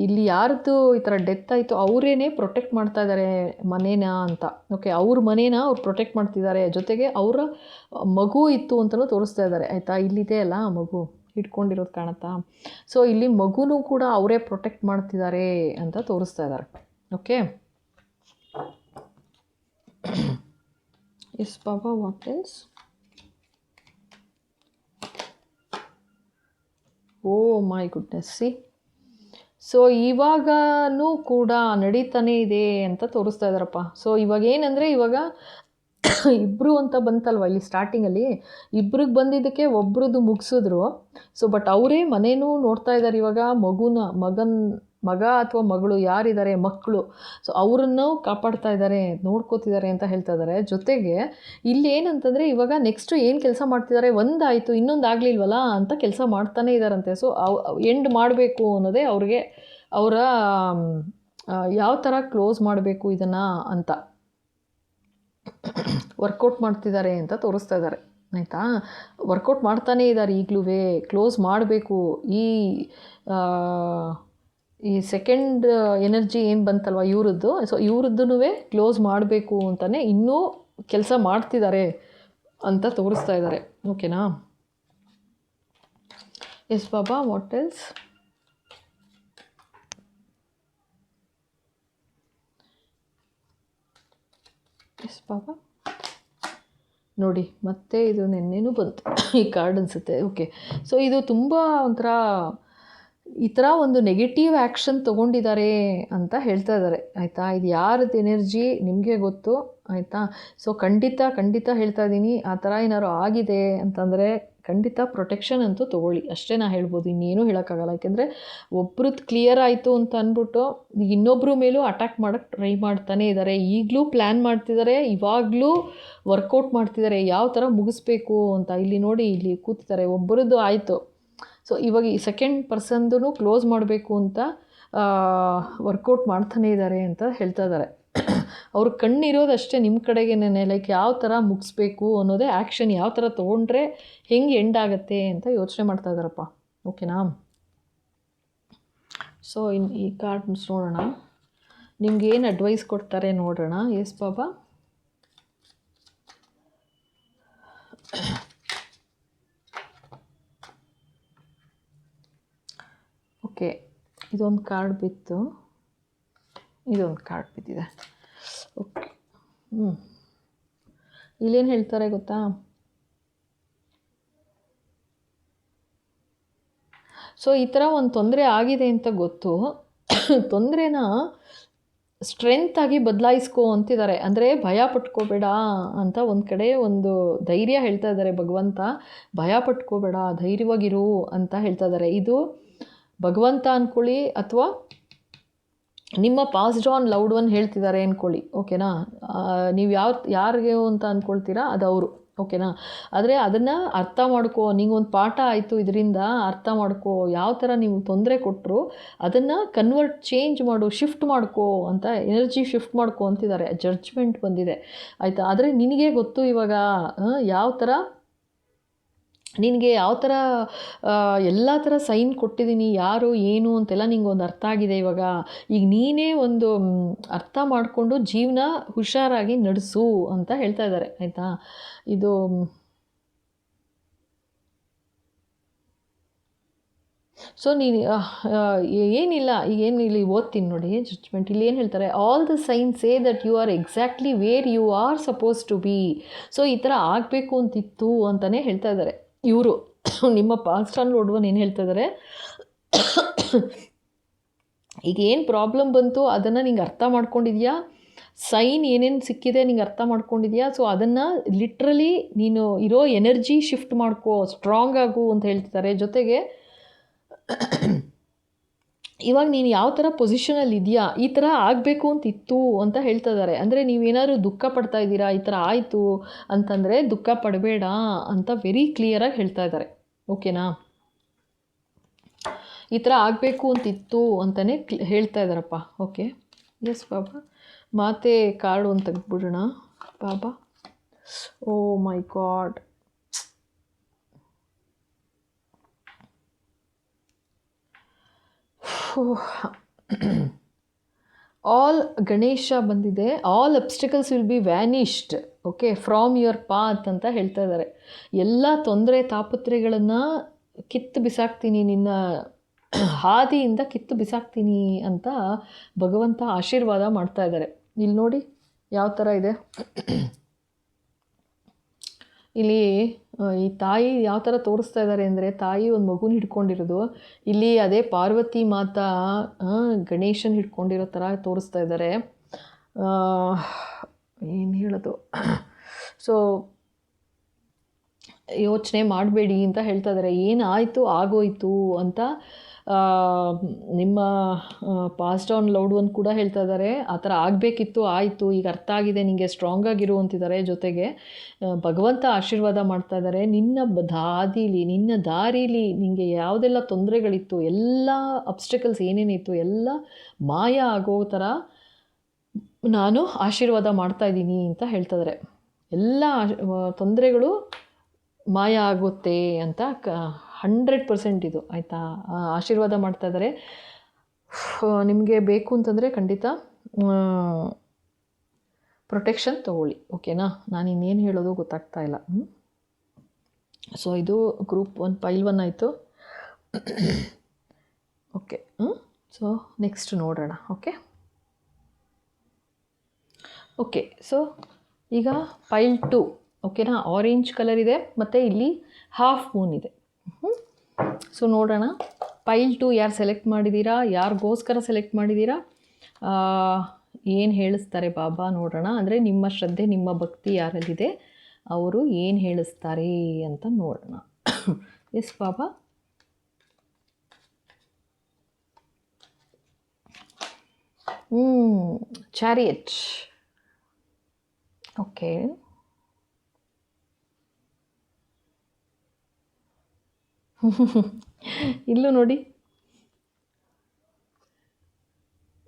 ಇಲ್ಲಿ ಯಾರ್ದು ಈ ಥರ ಡೆತ್ ಆಯಿತು ಅವರೇನೆ ಪ್ರೊಟೆಕ್ಟ್ ಮಾಡ್ತಾ ಇದ್ದಾರೆ ಮನೇನ ಅಂತ. ಓಕೆ, ಅವ್ರ ಮನೇನ ಅವ್ರು ಪ್ರೊಟೆಕ್ಟ್ ಮಾಡ್ತಿದ್ದಾರೆ, ಜೊತೆಗೆ ಅವರ ಮಗು ಇತ್ತು ಅಂತಲೂ ತೋರಿಸ್ತಾ ಇದ್ದಾರೆ. ಆಯಿತಾ, ಇಲ್ಲಿದೆ ಅಲ್ಲ ಮಗು ಇಟ್ಕೊಂಡಿರೋದು ಕಾಣುತ್ತಾ? ಸೊ ಇಲ್ಲಿ ಮಗುನೂ ಕೂಡ ಅವರೇ ಪ್ರೊಟೆಕ್ಟ್ ಮಾಡ್ತಿದ್ದಾರೆ ಅಂತ ತೋರಿಸ್ತಾ ಇದ್ದಾರೆ. Okay, yes Baba, what else? Oh my goodness, see. So ಇವಾಗನೂ ಕೂಡ ನಡೀತಾನೆ ಇದೆ ಅಂತ ತೋರಿಸ್ತಾ ಇದ್ದಾರಪ್ಪ. ಸೊ ಇವಾಗ ಏನಂದರೆ, ಇವಾಗ ಇಬ್ಬರು ಅಂತ ಬಂತಲ್ವ ಇಲ್ಲಿ ಸ್ಟಾರ್ಟಿಂಗಲ್ಲಿ, ಇಬ್ರಿಗೆ ಬಂದಿದ್ದಕ್ಕೆ ಒಬ್ರದ್ದು ಮುಗಿಸಿದ್ರು. ಸೊ ಬಟ್ ಅವರೇ ಮನೇನೂ ನೋಡ್ತಾ ಇದ್ದಾರೆ ಇವಾಗ, ಮಗ ಅಥವಾ ಮಗಳು ಯಾರಿದ್ದಾರೆ, ಮಕ್ಕಳು, ಸೊ ಅವರನ್ನು ಕಾಪಾಡ್ತಾ ಇದ್ದಾರೆ, ನೋಡ್ಕೋತಿದ್ದಾರೆ ಅಂತ ಹೇಳ್ತಾ ಇದ್ದಾರೆ. ಜೊತೆಗೆ ಇಲ್ಲಿ ಏನಂತಂದರೆ, ಇವಾಗ ನೆಕ್ಸ್ಟು ಏನು ಕೆಲಸ ಮಾಡ್ತಿದ್ದಾರೆ, ಒಂದಾಯಿತು ಇನ್ನೊಂದು ಆಗಲಿಲ್ವಲ್ಲ ಅಂತ ಕೆಲಸ ಮಾಡ್ತಾನೆ ಇದ್ದಾರಂತೆ. ಸೊ ಎಂಡ್ ಮಾಡಬೇಕು ಅನ್ನೋದೇ ಅವ್ರಿಗೆ, ಅವರ ಯಾವ ಥರ ಕ್ಲೋಸ್ ಮಾಡಬೇಕು ಇದನ್ನು ಅಂತ ವರ್ಕೌಟ್ ಮಾಡ್ತಿದ್ದಾರೆ ಅಂತ ತೋರಿಸ್ತಾ ಇದ್ದಾರೆ. ಆಯಿತಾ, ವರ್ಕೌಟ್ ಮಾಡ್ತಾನೇ ಇದ್ದಾರೆ ಈಗಲೂ, ಕ್ಲೋಸ್ ಮಾಡಬೇಕು. ಈ ಸೆಕೆಂಡ್ ಎನರ್ಜಿ ಏನು ಬಂತಲ್ವ ಇವ್ರದ್ದು, ಸೊ ಇವ್ರದ್ದೂ ಕ್ಲೋಸ್ ಮಾಡಬೇಕು ಅಂತಲೇ ಇನ್ನೂ ಕೆಲಸ ಮಾಡ್ತಿದ್ದಾರೆ ಅಂತ ತೋರಿಸ್ತಾ ಇದ್ದಾರೆ. ಓಕೆನಾ? Yes Baba, what else? Yes Baba, ನೋಡಿ ಮತ್ತೆ ಇದು ನೆನ್ನೆನೂ ಬಂತು ಈ ಕಾರ್ಡ್ ಅನಿಸುತ್ತೆ. ಓಕೆ, ಸೊ ಇದು ತುಂಬ ಒಂಥರ ಈ ಥರ ಒಂದು ನೆಗೆಟಿವ್ ಆ್ಯಕ್ಷನ್ ತೊಗೊಂಡಿದ್ದಾರೆ ಅಂತ ಹೇಳ್ತಾ ಇದ್ದಾರೆ. ಆಯಿತಾ, ಇದು ಯಾರದ್ದು ಎನರ್ಜಿ ನಿಮಗೆ ಗೊತ್ತು. ಆಯಿತಾ, ಸೊ ಖಂಡಿತ ಹೇಳ್ತಾ ಇದ್ದೀನಿ, ಆ ಥರ ಏನಾದ್ರು ಆಗಿದೆ ಅಂತಂದರೆ ಖಂಡಿತ ಪ್ರೊಟೆಕ್ಷನ್ ಅಂತೂ ತೊಗೊಳ್ಳಿ, ಅಷ್ಟೇ ನಾ ಹೇಳ್ಬೋದು, ಇನ್ನೇನು ಹೇಳೋಕ್ಕಾಗಲ್ಲ. ಯಾಕೆಂದರೆ ಒಬ್ರದ್ದು ಕ್ಲಿಯರ್ ಆಯಿತು ಅಂತ ಅಂದ್ಬಿಟ್ಟು ಇನ್ನೊಬ್ಬರ ಮೇಲೂ ಅಟ್ಯಾಕ್ ಮಾಡೋಕ್ಕೆ ಟ್ರೈ ಮಾಡ್ತಾನೆ ಇದ್ದಾರೆ. ಈಗಲೂ ಪ್ಲ್ಯಾನ್ ಮಾಡ್ತಿದ್ದಾರೆ, ಇವಾಗಲೂ ವರ್ಕೌಟ್ ಮಾಡ್ತಿದ್ದಾರೆ ಯಾವ ಥರ ಮುಗಿಸ್ಬೇಕು ಅಂತ. ಇಲ್ಲಿ ನೋಡಿ, ಇಲ್ಲಿ ಕೂತಿದ್ದಾರೆ, ಒಬ್ಬರದ್ದು ಆಯಿತು. ಸೊ ಇವಾಗ ಈ ಸೆಕೆಂಡ್ ಪರ್ಸನ್ದು ಕ್ಲೋಸ್ ಮಾಡಬೇಕು ಅಂತ ವರ್ಕೌಟ್ ಮಾಡ್ತಾನೆ ಇದ್ದಾರೆ ಅಂತ ಹೇಳ್ತಾ ಇದ್ದಾರೆ. ಅವ್ರ ಕಣ್ಣಿರೋದಷ್ಟೇ ನಿಮ್ಮ ಕಡೆಗೇನೆ, ಲೈಕ್ ಯಾವ ಥರ ಮುಗಿಸ್ಬೇಕು ಅನ್ನೋದೇ ಆ್ಯಕ್ಷನ್ ಯಾವ ಥರ ತೊಗೊಂಡ್ರೆ ಹೆಂಗೆ ಎಂಡ್ ಆಗುತ್ತೆ ಅಂತ ಯೋಚನೆ ಮಾಡ್ತಾ ಇದ್ದಾರಪ್ಪ. ಓಕೆನಾ? ಸೊ ಈ ಕಾರ್ಡ್ಸ್ ನೋಡೋಣ, ನಿಮ್ಗೆ ಏನು ಅಡ್ವೈಸ್ ಕೊಡ್ತಾರೆ ನೋಡೋಣ. ಎಸ್ ಬಾಬಾ, ಓಕೆ, ಇದೊಂದು ಕಾರ್ಡ್ ಬಿತ್ತು, ಇದೊಂದು ಕಾರ್ಡ್ ಬಿದ್ದಿದೆ. ಓಕೆ, ಇಲ್ಲೇನು ಹೇಳ್ತಾರೆ ಗೊತ್ತಾ? ಸೊ ಈ ಥರ ಒಂದು ತೊಂದರೆ ಆಗಿದೆ ಅಂತ ಗೊತ್ತು, ತೊಂದರೆನ ಸ್ಟ್ರೆಂತಾಗಿ ಬದಲಾಯಿಸ್ಕೋ ಅಂತಿದ್ದಾರೆ. ಅಂದರೆ ಭಯ ಪಟ್ಕೋಬೇಡ ಅಂತ ಒಂದು ಕಡೆ ಒಂದು ಧೈರ್ಯ ಹೇಳ್ತಾ ಇದ್ದಾರೆ ಭಗವಂತ. ಭಯ ಪಟ್ಕೋಬೇಡ, ಧೈರ್ಯವಾಗಿರು ಅಂತ ಹೇಳ್ತಾ ಇದ್ದಾರೆ. ಇದು ಭಗವಂತ ಅಂದ್ಕೊಳ್ಳಿ ಅಥವಾ ನಿಮ್ಮ ಪಾಸ್ಡ್ ಆನ್ ಲವ್ಡ್ ಒನ್ ಹೇಳ್ತಿದ್ದಾರೆ ಅಂದ್ಕೊಳ್ಳಿ. ಓಕೆನಾ? ನೀವು ಯಾರಿಗೆ ಅಂತ ಅಂದ್ಕೊಳ್ತೀರಾ ಅದು ಅವರು. ಓಕೆನಾ? ಆದರೆ ಅದನ್ನು ಅರ್ಥ ಮಾಡ್ಕೋ, ನಿಂಗೊಂದು ಪಾಠ ಆಯಿತು, ಇದರಿಂದ ಅರ್ಥ ಮಾಡ್ಕೋ, ಯಾವ ಥರ ನೀವು ತೊಂದರೆ ಕೊಟ್ಟರು ಅದನ್ನು ಚೇಂಜ್ ಮಾಡು, ಶಿಫ್ಟ್ ಮಾಡ್ಕೋ ಅಂತ, ಎನರ್ಜಿ ಶಿಫ್ಟ್ ಮಾಡ್ಕೋ ಅಂತಿದ್ದಾರೆ. ಜಡ್ಜ್ಮೆಂಟ್ ಬಂದಿದೆ. ಆಯಿತಾ? ಆದರೆ ನಿನಗೆ ಗೊತ್ತು ಇವಾಗ ಯಾವ ಥರ, ನಿನಗೆ ಯಾವ ಥರ ಎಲ್ಲ ಥರ ಸೈನ್ ಕೊಟ್ಟಿದ್ದೀನಿ, ಯಾರು ಏನು ಅಂತೆಲ್ಲ ನಿಂಗೊಂದು ಅರ್ಥ ಆಗಿದೆ ಇವಾಗ. ಈಗ ನೀನೇ ಒಂದು ಅರ್ಥ ಮಾಡಿಕೊಂಡು ಜೀವನ ಹುಷಾರಾಗಿ ನಡೆಸು ಅಂತ ಹೇಳ್ತಾ ಇದ್ದಾರೆ. ಆಯಿತಾ? ಇದು ಸೊ ನೀನು ಏನಿಲ್ಲ ಇಲ್ಲಿ ಓದ್ತೀನಿ ನೋಡಿ ಜಡ್ಜ್ಮೆಂಟ್. ಇಲ್ಲಿ ಏನು ಹೇಳ್ತಾರೆ, all the signs say that you are exactly where you are supposed to be. So ಈ ಥರ ಆಗಬೇಕು ಅಂತಿತ್ತು ಅಂತಲೇ ಹೇಳ್ತಾ ಇದ್ದಾರೆ ಇವರು. ನಿಮ್ಮ ಪಾಸ್ಟ್ ಆನ್ ಲೋಡ್ ಒನ್ ಏನು ಹೇಳ್ತಾ ಇದ್ದಾರೆ, ಈಗ ಏನು ಪ್ರಾಬ್ಲಮ್ ಬಂತು ಅದನ್ನು ನಿಂಗೆ ಅರ್ಥ ಮಾಡ್ಕೊಂಡಿದ್ಯಾ, ಸೈನ್ ಏನೇನು ಸಿಕ್ಕಿದೆ ನಿಂಗೆ ಅರ್ಥ ಮಾಡ್ಕೊಂಡಿದ್ಯಾ. ಸೊ ಅದನ್ನು ಲಿಟ್ರಲಿ ನೀನು ಇರೋ ಎನರ್ಜಿ ಶಿಫ್ಟ್ ಮಾಡ್ಕೋ, ಸ್ಟ್ರಾಂಗ್ ಆಗು ಅಂತ ಹೇಳ್ತಿದ್ದಾರೆ. ಜೊತೆಗೆ ಇವಾಗ ನೀನು ಯಾವ ಥರ ಪೊಸಿಷನಲ್ಲಿ ಇದೆಯಾ, ಈ ಥರ ಆಗಬೇಕು ಅಂತಿತ್ತು ಅಂತ ಹೇಳ್ತಾ ಇದ್ದಾರೆ. ಅಂದರೆ ನೀವೇನಾದ್ರು ದುಃಖ ಪಡ್ತಾ ಇದ್ದೀರಾ, ಈ ಥರ ಆಯಿತು ಅಂತಂದರೆ ದುಃಖ ಪಡಬೇಡ ಅಂತ ವೆರಿ ಕ್ಲಿಯರಾಗಿ ಹೇಳ್ತಾ ಇದ್ದಾರೆ. ಓಕೆನಾ, ಈ ಥರ ಆಗಬೇಕು ಅಂತಿತ್ತು ಅಂತಲೇ ಹೇಳ್ತಾ ಇದ್ದಾರಪ್ಪ. ಓಕೆ, ಎಸ್ ಬಾಬಾ. ಮಾತೆ ಕಾರ್ಡು ಅಂತ ತೆಗೆದ್ಬಿಡೋಣ Baba. Oh my god, all Ganesha ಬಂದಿದೆ. All obstacles will be vanished okay from your path ಅಂತ ಹೇಳ್ತಾ ಇದ್ದಾರೆ. ಎಲ್ಲ ತೊಂದರೆ ತಾಪತ್ರೆಗಳನ್ನು ಕಿತ್ತು ಬಿಸಾಕ್ತೀನಿ, ನಿನ್ನ ಹಾದಿಯಿಂದ ಕಿತ್ತು ಬಿಸಾಕ್ತೀನಿ ಅಂತ ಭಗವಂತ ಆಶೀರ್ವಾದ ಮಾಡ್ತಾ ಇದ್ದಾರೆ. ಇಲ್ಲಿ ನೋಡಿ ಯಾವ ಥರ ಇದೆ. ಇಲ್ಲಿ ಈ ತಾಯಿ ಯಾವ ಥರ ತೋರಿಸ್ತಾ ಇದ್ದಾರೆ ಅಂದರೆ, ತಾಯಿ ಒಂದು ಮಗುನ ಹಿಡ್ಕೊಂಡಿರೋದು, ಇಲ್ಲಿ ಅದೇ ಪಾರ್ವತಿ ಮಾತಾ ಗಣೇಶನ ಹಿಡ್ಕೊಂಡಿರೋ ಥರ ತೋರಿಸ್ತಾ ಇದ್ದಾರೆ. ಏನು ಹೇಳೋದು, ಸೊ ಯೋಚನೆ ಮಾಡಬೇಡಿ ಅಂತ ಹೇಳ್ತಾ ಇದ್ದಾರೆ. ಏನಾಯಿತು ಆಗೋಯ್ತು ಅಂತ ನಿಮ್ಮ ಪಾಸ್ಟ್ ಆನ್ ಲೌಡ್ ಒನ್ ಕೂಡ ಹೇಳ್ತಾ ಇದ್ದಾರೆ. ಆ ಥರ ಆಗಬೇಕಿತ್ತು, ಆಯಿತು, ಈಗ ಅರ್ಥ ಆಗಿದೆ ನಿಮಗೆ, ಸ್ಟ್ರಾಂಗ್ ಆಗಿರು ಅಂತಿದ್ದಾರೆ. ಜೊತೆಗೆ ಭಗವಂತ ಆಶೀರ್ವಾದ ಮಾಡ್ತಾ ಇದ್ದಾರೆ. ನಿನ್ನ ದಾರೀಲಿ ನಿಮಗೆ ಯಾವುದೆಲ್ಲ ತೊಂದರೆಗಳಿತ್ತು, ಎಲ್ಲ ಅಬ್ಸ್ಟಿಕಲ್ಸ್ ಏನೇನಿತ್ತು ಎಲ್ಲ ಮಾಯ ಆಗೋ ಥರ ನಾನು ಆಶೀರ್ವಾದ ಮಾಡ್ತಾಯಿದ್ದೀನಿ ಅಂತ ಹೇಳ್ತಾ ಇದ್ದಾರೆ. ಎಲ್ಲ ತೊಂದರೆಗಳು ಮಾಯ ಆಗುತ್ತೆ ಅಂತ 100% ಇದು ಆಯಿತಾ, ಆಶೀರ್ವಾದ ಮಾಡ್ತಾ ಇದ್ದಾರೆ. ನಿಮಗೆ ಬೇಕು ಅಂತಂದರೆ ಖಂಡಿತ ಪ್ರೊಟೆಕ್ಷನ್ ತೊಗೊಳ್ಳಿ. ಓಕೆನಾ, ನಾನು ಇನ್ನೇನು ಹೇಳೋದು ಗೊತ್ತಾಗ್ತಾ ಇಲ್ಲ. ಸೊ ಇದು ಗ್ರೂಪ್ 1 ಪೈಲ್ 1 ಆಯಿತು. ಓಕೆ, ಸೊ ನೆಕ್ಸ್ಟ್ ನೋಡೋಣ. ಓಕೆ, ಸೊ ಈಗ ಪೈಲ್ 2 ಓಕೆನಾ, ಆರೆಂಜ್ ಕಲರ್ ಇದೆ ಮತ್ತು ಇಲ್ಲಿ ಹಾಫ್ ಮೂನ್ ಇದೆ. ಸೊ ನೋಡೋಣ ಪೈಲ್ 2 ಯಾರು ಸೆಲೆಕ್ಟ್ ಮಾಡಿದ್ದೀರಾ, ಯಾರಿಗೋಸ್ಕರ ಸೆಲೆಕ್ಟ್ ಮಾಡಿದ್ದೀರಾ, ಏನು ಹೇಳಿಸ್ತಾರೆ ಬಾಬಾ ನೋಡೋಣ. ಅಂದರೆ ನಿಮ್ಮ ಶ್ರದ್ಧೆ ನಿಮ್ಮ ಭಕ್ತಿ ಯಾರಲ್ಲಿದೆ ಅವರು ಏನು ಹೇಳಿಸ್ತಾರೆ ಅಂತ ನೋಡೋಣ. ಎಸ್ ಬಾಬಾ. ಚಾರಿಯಟ್. ಓಕೆ, ಇಲ್ಲೂ ನೋಡಿ,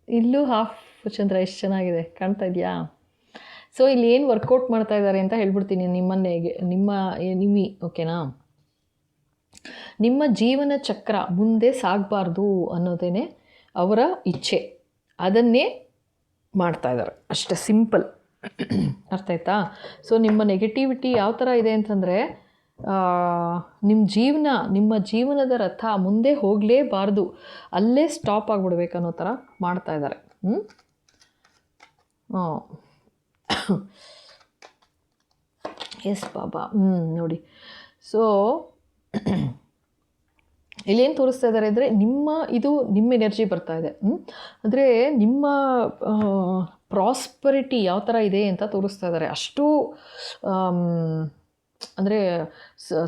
ಇಲ್ಲೂ ಹಾಫ್ ಚಂದ್ರ ಎಷ್ಟು ಚೆನ್ನಾಗಿದೆ ಕಾಣ್ತಾ ಇದೆಯಾ. ಸೊ ಇಲ್ಲಿ ಏನು ವರ್ಕೌಟ್ ಮಾಡ್ತಾ ಇದ್ದಾರೆ ಅಂತ ಹೇಳ್ಬಿಡ್ತೀನಿ ನಿಮ್ಮಿ ಓಕೆನಾ. ನಿಮ್ಮ ಜೀವನ ಚಕ್ರ ಮುಂದೆ ಸಾಗಬಾರ್ದು ಅನ್ನೋದೇ ಅವರ ಇಚ್ಛೆ, ಅದನ್ನೇ ಮಾಡ್ತಾ ಇದ್ದಾರೆ ಅಷ್ಟೇ, ಸಿಂಪಲ್. ಅರ್ಥ ಆಯ್ತಾ. ಸೊ ನಿಮ್ಮ ನೆಗೆಟಿವಿಟಿ ಯಾವ ಥರ ಇದೆ ಅಂತಂದರೆ, ನಿಮ್ಮ ಜೀವನದ ರಥ ಮುಂದೆ ಹೋಗಲೇಬಾರ್ದು, ಅಲ್ಲೇ ಸ್ಟಾಪ್ ಆಗಿಬಿಡ್ಬೇಕನ್ನೋ ಥರ ಮಾಡ್ತಾ ಇದ್ದಾರೆ. ಎಸ್ ಬಾಬಾ. ನೋಡಿ, ಸೊ ಇಲ್ಲೇನು ತೋರಿಸ್ತಾ ಇದ್ದಾರೆ ಅಂದರೆ, ನಿಮ್ಮ ಎನರ್ಜಿ ಬರ್ತಾ ಇದೆ. ಅಂದರೆ ನಿಮ್ಮ ಪ್ರಾಸ್ಪರಿಟಿ ಯಾವ ಥರ ಇದೆ ಅಂತ ತೋರಿಸ್ತಾ ಇದ್ದಾರೆ. ಅಷ್ಟು ಅಂದರೆ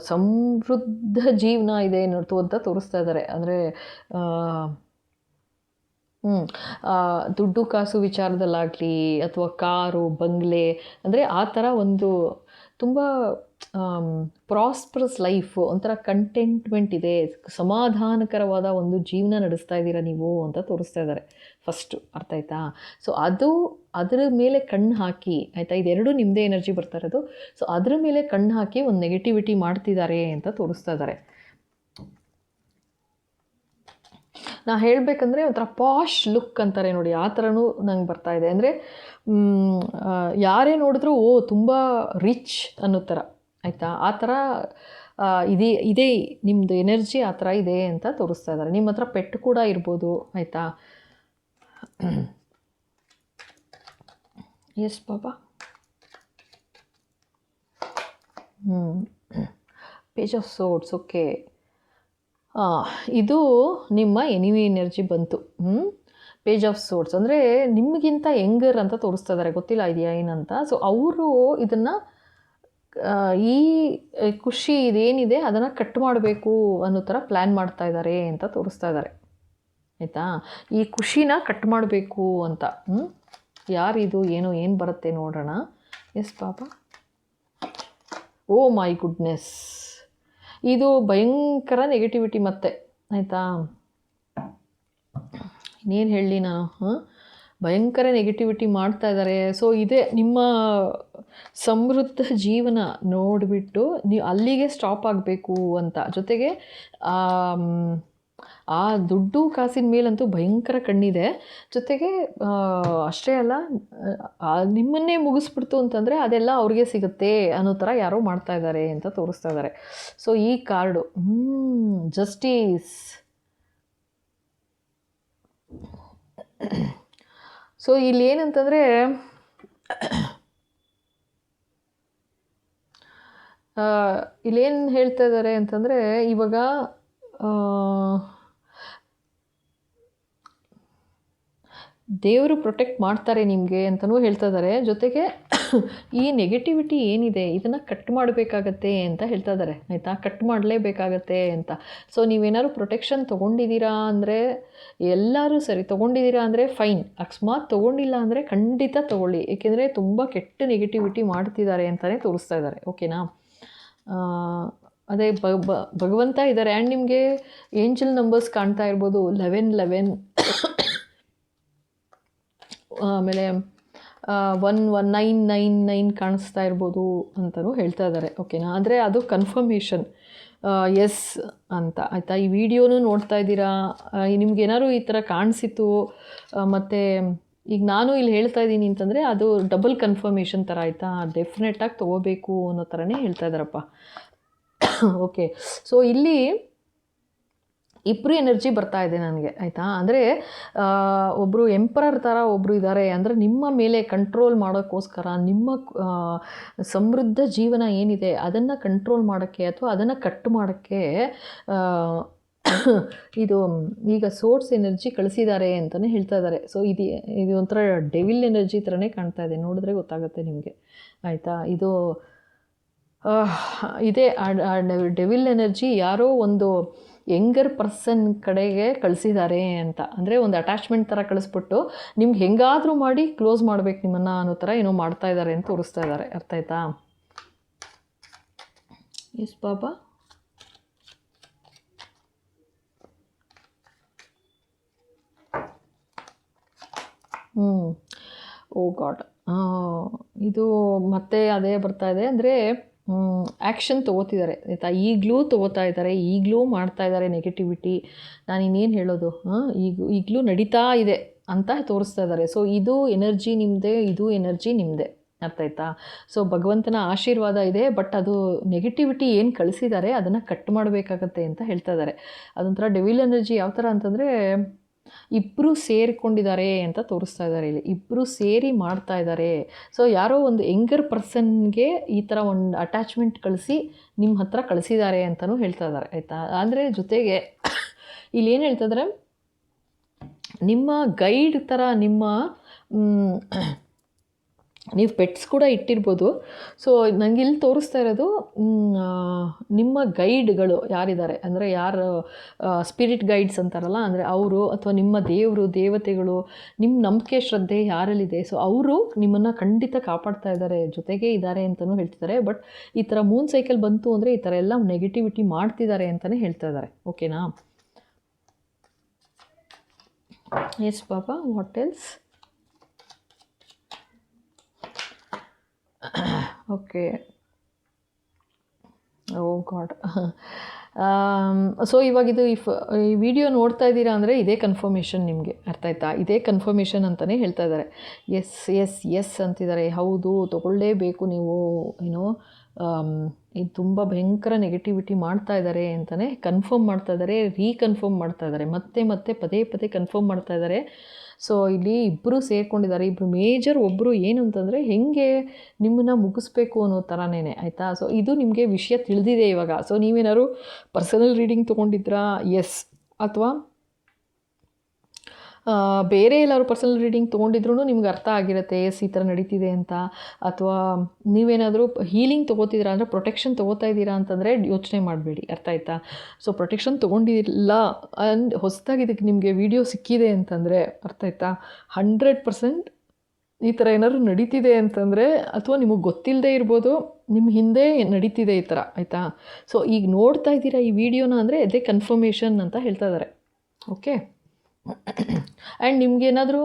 ಸಮೃದ್ಧ ಜೀವನ ಇದೆ ಅನ್ನೋದು ಅಂತ ತೋರಿಸ್ತಾ ಇದ್ದಾರೆ. ಅಂದರೆ ದುಡ್ಡು ಕಾಸು ವಿಚಾರದಲ್ಲಾಗಲಿ ಅಥವಾ ಕಾರು ಬಂಗ್ಲೆ, ಅಂದರೆ ಆ ಥರ ಒಂದು ತುಂಬ ಪ್ರಾಸ್ಪರಸ್ ಲೈಫ್, ಒಂಥರ ಕಂಟೆಂಟ್ಮೆಂಟ್ ಇದೆ, ಸಮಾಧಾನಕರವಾದ ಒಂದು ಜೀವನ ನಡೆಸ್ತಾ ಇದ್ದೀರಾ ನೀವು ಅಂತ ತೋರಿಸ್ತಾ ಇದ್ದಾರೆ ಫಸ್ಟು. ಅರ್ಥ ಆಯ್ತಾ. ಸೊ ಅದರ ಮೇಲೆ ಕಣ್ಣು ಹಾಕಿ, ಆಯಿತಾ, ಇದೆರಡು ನಿಮ್ಮದೇ ಎನರ್ಜಿ ಬರ್ತಾ ಇರೋದು. ಸೊ ಅದ್ರ ಮೇಲೆ ಕಣ್ಣು ಹಾಕಿ ಒಂದು ನೆಗೆಟಿವಿಟಿ ಮಾಡ್ತಿದ್ದಾರೆ ಅಂತ ತೋರಿಸ್ತಾ ಇದ್ದಾರೆ. ನಾ ಹೇಳಬೇಕಂದ್ರೆ ಒಂಥರ ಪಾಶ್ ಲುಕ್ ಅಂತಾರೆ ನೋಡಿ, ಆ ಥರನೂ ನಂಗೆ ಬರ್ತಾ ಇದೆ. ಅಂದರೆ ಯಾರೇ ನೋಡಿದ್ರೂ ತುಂಬ ರಿಚ್ ಅನ್ನೋ ಥರ, ಆಯಿತಾ, ಆ ಥರ ಇದೇ ನಿಮ್ಮದು ಎನರ್ಜಿ ಆ ಥರ ಇದೆ ಅಂತ ತೋರಿಸ್ತಾ ಇದ್ದಾರೆ. ನಿಮ್ಮ ಹತ್ರ ಪೆಟ್ಟು ಕೂಡ ಇರ್ಬೋದು, ಆಯಿತಾ. Yes Baba. Page of swords. Okay, ಇದು ನಿಮ್ಮ ಎನಿಮಿ ಎನರ್ಜಿ ಬಂತು. ಪೇಜ್ ಆಫ್ ಸೋರ್ಡ್ಸ್ ಅಂದರೆ ನಿಮಗಿಂತ ಯಂಗರ್ ಅಂತ ತೋರಿಸ್ತಾ ಇದ್ದಾರೆ, ಗೊತ್ತಿಲ್ಲ ಇದೆಯಾ ಏನಂತ. ಸೊ ಅವರು ಇದನ್ನು ಈ ಖುಷಿ ಇದೇನಿದೆ ಅದನ್ನು ಕಟ್ ಮಾಡಬೇಕು ಅನ್ನೋ ಥರ ಪ್ಲ್ಯಾನ್ ಮಾಡ್ತಾ ಇದ್ದಾರೆ ಅಂತ ತೋರಿಸ್ತಾ ಇದ್ದಾರೆ, ಆಯಿತಾ. ಈ ಖುಷಿನ ಕಟ್ ಮಾಡಬೇಕು ಅಂತ. ಯಾರಿದು, ಏನು ಬರುತ್ತೆ ನೋಡೋಣ. ಎಸ್ ಬಾಬಾ. ಓ ಮೈ ಗುಡ್ನೆಸ್, ಇದು ಭಯಂಕರ ನೆಗೆಟಿವಿಟಿ ಮತ್ತೆ, ಆಯಿತಾ. ಇನ್ನೇನು ಹೇಳಲಿ ನಾನು, ಭಯಂಕರ ನೆಗೆಟಿವಿಟಿ ಮಾಡ್ತಾ ಇದ್ದಾರೆ. ಸೊ ಇದೇ ನಿಮ್ಮ ಸಮೃದ್ಧ ಜೀವನ ನೋಡಿಬಿಟ್ಟು ನೀವು ಅಲ್ಲಿಗೆ ಸ್ಟಾಪ್ ಆಗಬೇಕು ಅಂತ. ಜೊತೆಗೆ ಆ ದುಡ್ಡು ಕಾಸಿನ ಮೇಲಂತೂ ಭಯಂಕರ ಕಣ್ಣಿದೆ. ಜೊತೆಗೆ ಅಷ್ಟೇ ಅಲ್ಲ, ನಿಮ್ಮನ್ನೇ ಮುಗಿಸ್ಬಿಡ್ತು ಅಂತಂದರೆ ಅದೆಲ್ಲ ಅವ್ರಿಗೆ ಸಿಗುತ್ತೆ ಅನ್ನೋ ಥರ ಯಾರೋ ಮಾಡ್ತಾ ಇದ್ದಾರೆ ಅಂತ ತೋರಿಸ್ತಾ ಇದ್ದಾರೆ. ಸೊ ಈ ಕಾರ್ಡು ಜಸ್ಟಿಸ್. ಸೊ ಇಲ್ಲಿ ಏನಂತಂದರೆ ಇಲ್ಲೇನು ಹೇಳ್ತಾ ಇದ್ದಾರೆ ಅಂತಂದರೆ, ಇವಾಗ ದೇವರು ಪ್ರೊಟೆಕ್ಟ್ ಮಾಡ್ತಾರೆ ನಿಮಗೆ ಅಂತಲೂ ಹೇಳ್ತಾ ಇದ್ದಾರೆ. ಜೊತೆಗೆ ಈ ನೆಗೆಟಿವಿಟಿ ಏನಿದೆ ಇದನ್ನು ಕಟ್ ಮಾಡಬೇಕಾಗತ್ತೆ ಅಂತ ಹೇಳ್ತಾ ಇದ್ದಾರೆ, ಆಯಿತಾ. ಕಟ್ ಮಾಡಲೇಬೇಕಾಗತ್ತೆ ಅಂತ. ಸೊ ನೀವೇನಾದ್ರು ಪ್ರೊಟೆಕ್ಷನ್ ತೊಗೊಂಡಿದ್ದೀರಾ ಅಂದರೆ, ಎಲ್ಲರೂ ಸರಿ ತೊಗೊಂಡಿದ್ದೀರಾ ಅಂದರೆ ಫೈನ್. ಅಕಸ್ಮಾತ್ ತೊಗೊಂಡಿಲ್ಲ ಅಂದರೆ ಖಂಡಿತ ತೊಗೊಳ್ಳಿ, ಏಕೆಂದರೆ ತುಂಬ ಕೆಟ್ಟ ನೆಗೆಟಿವಿಟಿ ಮಾಡ್ತಿದ್ದಾರೆ ಅಂತಲೇ ತೋರಿಸ್ತಾ ಇದ್ದಾರೆ, ಓಕೆನಾ. ಅದೇ ಭಗವಂತ ಇದ್ದಾರೆ. ಆ್ಯಂಡ್ ನಿಮಗೆ ಏಂಜಲ್ ನಂಬರ್ಸ್ ಕಾಣ್ತಾ ಇರ್ಬೋದು, 1111, ಆಮೇಲೆ 11999 ಕಾಣಿಸ್ತಾ ಇರ್ಬೋದು ಅಂತಲೂ ಹೇಳ್ತಾ ಇದ್ದಾರೆ, ಓಕೆನಾ. ಅಂದರೆ ಅದು ಕನ್ಫರ್ಮೇಷನ್ ಎಸ್ ಅಂತ, ಆಯಿತಾ. ಈ ವಿಡಿಯೋನೂ ನೋಡ್ತಾ ಇದ್ದೀರಾ, ನಿಮ್ಗೇನಾದ್ರು ಈ ಥರ ಕಾಣಿಸಿತು ಮತ್ತು ಈಗ ನಾನು ಇಲ್ಲಿ ಹೇಳ್ತಾ ಇದ್ದೀನಿ ಅಂತಂದರೆ ಅದು ಡಬಲ್ ಕನ್ಫರ್ಮೇಷನ್ ಥರ, ಆಯಿತಾ. ಡೆಫಿನೆಟಾಗಿ ತೊಗೋಬೇಕು ಅನ್ನೋ ಥರನೇ ಹೇಳ್ತಾ ಇದ್ದಾರಪ್ಪ, ಓಕೆ. ಸೊ ಇಲ್ಲಿ ಇಬ್ಬರು ಎನರ್ಜಿ ಬರ್ತಾ ಇದೆ ನನಗೆ, ಆಯಿತಾ. ಅಂದರೆ ಒಬ್ಬರು ಎಂಪರರ್ ಥರ ಒಬ್ಬರು ಇದ್ದಾರೆ, ಅಂದರೆ ನಿಮ್ಮ ಮೇಲೆ ಕಂಟ್ರೋಲ್ ಮಾಡೋಕ್ಕೋಸ್ಕರ, ನಿಮ್ಮ ಸಮೃದ್ಧ ಜೀವನ ಏನಿದೆ ಅದನ್ನು ಕಂಟ್ರೋಲ್ ಮಾಡೋಕ್ಕೆ ಅಥವಾ ಅದನ್ನು ಕಟ್ ಮಾಡೋಕ್ಕೆ ಇದು ಈಗ ಸೋರ್ಸ್ ಎನರ್ಜಿ ಕಳಿಸಿದ್ದಾರೆ ಅಂತಲೇ ಹೇಳ್ತಾ ಇದ್ದಾರೆ. ಸೊ ಇದು ಒಂಥರ ಡೆವಿಲ್ ಎನರ್ಜಿ ಥರನೇ ಕಾಣ್ತಾ ಇದೆ, ನೋಡಿದ್ರೆ ಗೊತ್ತಾಗುತ್ತೆ ನಿಮಗೆ, ಆಯಿತಾ. ಇದು ಇದೇ ಡೆವಿಲ್ ಎನರ್ಜಿ ಯಾರೋ ಒಂದು ಯಂಗರ್ ಪರ್ಸನ್ ಕಡೆಗೆ ಕಳಿಸಿದ್ದಾರೆ ಅಂತ. ಅಂದರೆ ಒಂದು ಅಟ್ಯಾಚ್ಮೆಂಟ್ ಥರ ಕಳಿಸ್ಬಿಟ್ಟು ನಿಮ್ಗೆ ಹೆಂಗಾದರೂ ಮಾಡಿ ಕ್ಲೋಸ್ ಮಾಡಬೇಕು ನಿಮ್ಮನ್ನು ಅನ್ನೋ ಥರ ಏನೋ ಮಾಡ್ತಾ ಇದ್ದಾರೆ ಅಂತ ತೋರಿಸ್ತಾ ಇದ್ದಾರೆ, ಅರ್ಥ ಆಯ್ತಾ. ಎಸ್ ಬಾಬಾ. ಓ ಗಾಡ್, ಇದು ಮತ್ತೆ ಅದೇ ಬರ್ತಾ ಇದೆ. ಅಂದರೆ ಆ್ಯಕ್ಷನ್ ತೊಗೋತಿದ್ದಾರೆ, ಆಯಿತಾ. ಈಗಲೂ ತೊಗೋತಾ ಇದ್ದಾರೆ, ಈಗಲೂ ಮಾಡ್ತಾ ಇದ್ದಾರೆ ನೆಗೆಟಿವಿಟಿ. ನಾನು ಇನ್ನೇನು ಹೇಳೋದು, ಈಗಲೂ ನಡೀತಾ ಇದೆ ಅಂತ ತೋರಿಸ್ತಾ ಇದ್ದಾರೆ. ಸೊ ಇದು ಎನರ್ಜಿ ನಿಮ್ಮದೇ, ಇದು ಎನರ್ಜಿ ನಿಮ್ಮದೇ, ಅರ್ಥ ಆಯ್ತಾ. ಸೊ ಭಗವಂತನ ಆಶೀರ್ವಾದ ಇದೆ, ಬಟ್ ಅದು ನೆಗೆಟಿವಿಟಿ ಏನು ಕಳಿಸಿದ್ದಾರೆ ಅದನ್ನು ಕಟ್ ಮಾಡಬೇಕಾಗತ್ತೆ ಅಂತ ಹೇಳ್ತಾ ಇದ್ದಾರೆ. ಅದೊಂಥರ ಡೆವಿಲ್ ಎನರ್ಜಿ ಯಾವ ಥರ ಅಂತಂದರೆ, ಇಬ್ಬರು ಸೇರಿಕೊಂಡಿದ್ದಾರೆ ಅಂತ ತೋರಿಸ್ತಾ ಇದ್ದಾರೆ ಇಲ್ಲಿ, ಇಬ್ಬರು ಸೇರಿ ಮಾಡ್ತಾ ಇದ್ದಾರೆ. ಸೊ ಯಾರೋ ಒಂದು ಯಂಗರ್ ಪರ್ಸನ್ಗೆ ಈ ಥರ ಒಂದು ಅಟ್ಯಾಚ್ಮೆಂಟ್ ಕಳಿಸಿ ನಿಮ್ಮ ಹತ್ರ ಕಳಿಸಿದ್ದಾರೆ ಅಂತಲೂ ಹೇಳ್ತಾ ಇದ್ದಾರೆ, ಆಯಿತಾ. ಅಂದರೆ ಜೊತೆಗೆ ಇಲ್ಲಿ ಏನು ಹೇಳ್ತಾ ಇದ್ದಾರೆ, ನಿಮ್ಮ ಗೈಡ್ ಥರ ನಿಮ್ಮ ನೀವು ಪೆಟ್ಸ್ ಕೂಡ ಇಟ್ಟಿರ್ಬೋದು. ಸೊ ನನಗೆ ಇಲ್ಲಿ ತೋರಿಸ್ತಾ ಇರೋದು ನಿಮ್ಮ ಗೈಡ್ಗಳು ಯಾರಿದ್ದಾರೆ ಅಂದರೆ, ಯಾರು ಸ್ಪಿರಿಟ್ ಗೈಡ್ಸ್ ಅಂತಾರಲ್ಲ, ಅಂದರೆ ಅವರು ಅಥವಾ ನಿಮ್ಮ ದೇವರು ದೇವತೆಗಳು, ನಿಮ್ಮ ನಂಬಿಕೆ ಶ್ರದ್ಧೆ ಯಾರಲ್ಲಿದೆ, ಸೊ ಅವರು ನಿಮ್ಮನ್ನು ಖಂಡಿತ ಕಾಪಾಡ್ತಾ ಇದ್ದಾರೆ, ಜೊತೆಗೆ ಇದ್ದಾರೆ ಅಂತಲೂ ಹೇಳ್ತಿದ್ದಾರೆ. ಬಟ್ ಈ ಥರ ಮೂನ್ ಸೈಕಲ್ ಬಂತು ಅಂದರೆ ಈ ಥರ ಎಲ್ಲ ನೆಗೆಟಿವಿಟಿ ಮಾಡ್ತಿದ್ದಾರೆ ಅಂತಲೇ ಹೇಳ್ತಾ ಇದ್ದಾರೆ, ಓಕೆನಾ. Yes Baba, what else. Okay, oh god. So ಇವಾಗಿದು ಈ ವಿಡಿಯೋ ನೋಡ್ತಾ ಇದ್ದೀರಾ ಅಂದರೆ ಇದೇ ಕನ್ಫರ್ಮೇಷನ್ ನಿಮಗೆ, ಅರ್ಥ ಆಯ್ತಾ. ಇದೇ ಕನ್ಫರ್ಮೇಷನ್ ಅಂತಲೇ ಹೇಳ್ತಾ ಇದ್ದಾರೆ. ಎಸ್ ಎಸ್ ಎಸ್ ಅಂತಿದ್ದಾರೆ. ಹೌದು, ತೊಗೊಳ್ಳೇಬೇಕು ನೀವು, ಏನೋ ಇದು ತುಂಬ ಭಯಂಕರ ನೆಗೆಟಿವಿಟಿ ಮಾಡ್ತಾ ಇದ್ದಾರೆ ಅಂತಲೇ ಕನ್ಫರ್ಮ್ ಮಾಡ್ತಾ ಇದ್ದಾರೆ, ರೀಕನ್ಫರ್ಮ್ ಮಾಡ್ತಾ ಇದ್ದಾರೆ, ಮತ್ತೆ ಮತ್ತೆ ಪದೇ ಪದೇ ಕನ್ಫರ್ಮ್ ಮಾಡ್ತಾ ಇದ್ದಾರೆ. ಸೊ ಇಲ್ಲಿ ಇಬ್ಬರು ಸೇರ್ಕೊಂಡಿದ್ದಾರೆ. ಇಬ್ಬರು ಮೇಜರ್ ಒಬ್ಬರು ಏನು ಅಂತಂದರೆ ಹೆಂಗೆ ನಿಮ್ಮನ್ನು ಮುಗಿಸ್ಬೇಕು ಅನ್ನೋ ಥರನೇ ಆಯಿತಾ. ಸೊ ಇದು ನಿಮಗೆ ವಿಷಯ ತಿಳಿದಿದೆ ಇವಾಗ. ಸೊ ನೀವೇನಾದ್ರು ಪರ್ಸನಲ್ ರೀಡಿಂಗ್ ತೊಗೊಂಡಿದ್ರಾ? ಎಸ್. ಅಥವಾ ಬೇರೆ ಎಲ್ಲರೂ ಪರ್ಸನಲ್ ರೀಡಿಂಗ್ ತೊಗೊಂಡಿದ್ರೂ ನಿಮ್ಗೆ ಅರ್ಥ ಆಗಿರುತ್ತೆ ಎಸ್ ಈ ಥರ ನಡೀತಿದೆ ಅಂತ. ಅಥವಾ ನೀವೇನಾದರೂ ಹೀಲಿಂಗ್ ತೊಗೋತಿದ್ದೀರಾ ಅಂದರೆ ಪ್ರೊಟೆಕ್ಷನ್ ತೊಗೋತಾ ಇದ್ದೀರಾ ಅಂತಂದರೆ ಯೋಚನೆ ಮಾಡಬೇಡಿ, ಅರ್ಥ ಆಯ್ತಾ. ಸೊ ಪ್ರೊಟೆಕ್ಷನ್ ತೊಗೊಂಡಿಲ್ಲ ಅಂಡ್ ಹೊಸದಾಗಿ ಇದಕ್ಕೆ ನಿಮಗೆ ವಿಡಿಯೋ ಸಿಕ್ಕಿದೆ ಅಂತಂದರೆ ಅರ್ಥ ಆಯ್ತಾ, 100% ಈ ಥರ ಏನಾದ್ರು ನಡೀತಿದೆ ಅಂತಂದರೆ, ಅಥವಾ ನಿಮಗೆ ಗೊತ್ತಿಲ್ಲದೆ ಇರ್ಬೋದು, ನಿಮ್ಮ ಹಿಂದೆ ನಡೀತಿದೆ ಈ ಥರ ಆಯಿತಾ. ಸೊ ಈಗ ನೋಡ್ತಾ ಇದ್ದೀರಾ ಈ ವಿಡಿಯೋನ ಅಂದರೆ ಅದೇ ಕನ್ಫರ್ಮೇಷನ್ ಅಂತ ಹೇಳ್ತಾ ಇದ್ದಾರೆ. ಓಕೆ. ಆ್ಯಂಡ್ ನಿಮಗೇನಾದರೂ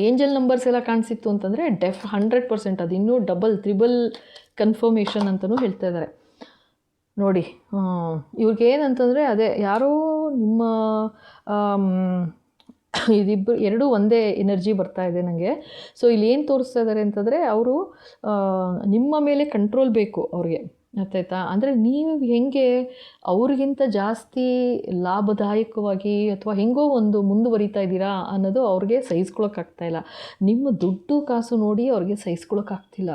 ಏಂಜಲ್ ನಂಬರ್ಸ್ ಎಲ್ಲ ಕಾಣಿಸಿತ್ತು ಅಂತಂದರೆ 100% ಅದು ಇನ್ನೂ ಡಬಲ್ ತ್ರಿಬಲ್ ಕನ್ಫರ್ಮೇಷನ್ ಅಂತಲೂ ಹೇಳ್ತಾ ಇದ್ದಾರೆ ನೋಡಿ. ಇವ್ರಿಗೇನಂತಂದರೆ ಅದೇ ಯಾರೋ ನಿಮ್ಮ ಇದಿಬ್ಬರು ಎರಡೂ ಒಂದೇ ಎನರ್ಜಿ ಬರ್ತಾ ಇದೆ ನನಗೆ. ಸೊ ಇಲ್ಲಿ ಏನು ತೋರಿಸ್ತಾ ಇದ್ದಾರೆ ಅಂತಂದರೆ ಅವರು ನಿಮ್ಮ ಮೇಲೆ ಕಂಟ್ರೋಲ್ ಬೇಕು ಅವ್ರಿಗೆ, ಅರ್ಥಾಯ್ತಾ. ಅಂದರೆ ನೀವು ಹೆಂಗೆ ಅವ್ರಿಗಿಂತ ಜಾಸ್ತಿ ಲಾಭದಾಯಕವಾಗಿ ಅಥವಾ ಹೆಂಗೋ ಒಂದು ಮುಂದುವರಿತಾ ಇದ್ದೀರಾ ಅನ್ನೋದು ಅವ್ರಿಗೆ ಸಹಿಸ್ಕೊಳಕ್ಕಾಗ್ತಾಯಿಲ್ಲ. ನಿಮ್ಮ ದುಡ್ಡು ಕಾಸು ನೋಡಿ ಅವ್ರಿಗೆ ಸಹಿಸ್ಕೊಳಕ್ಕಾಗ್ತಿಲ್ಲ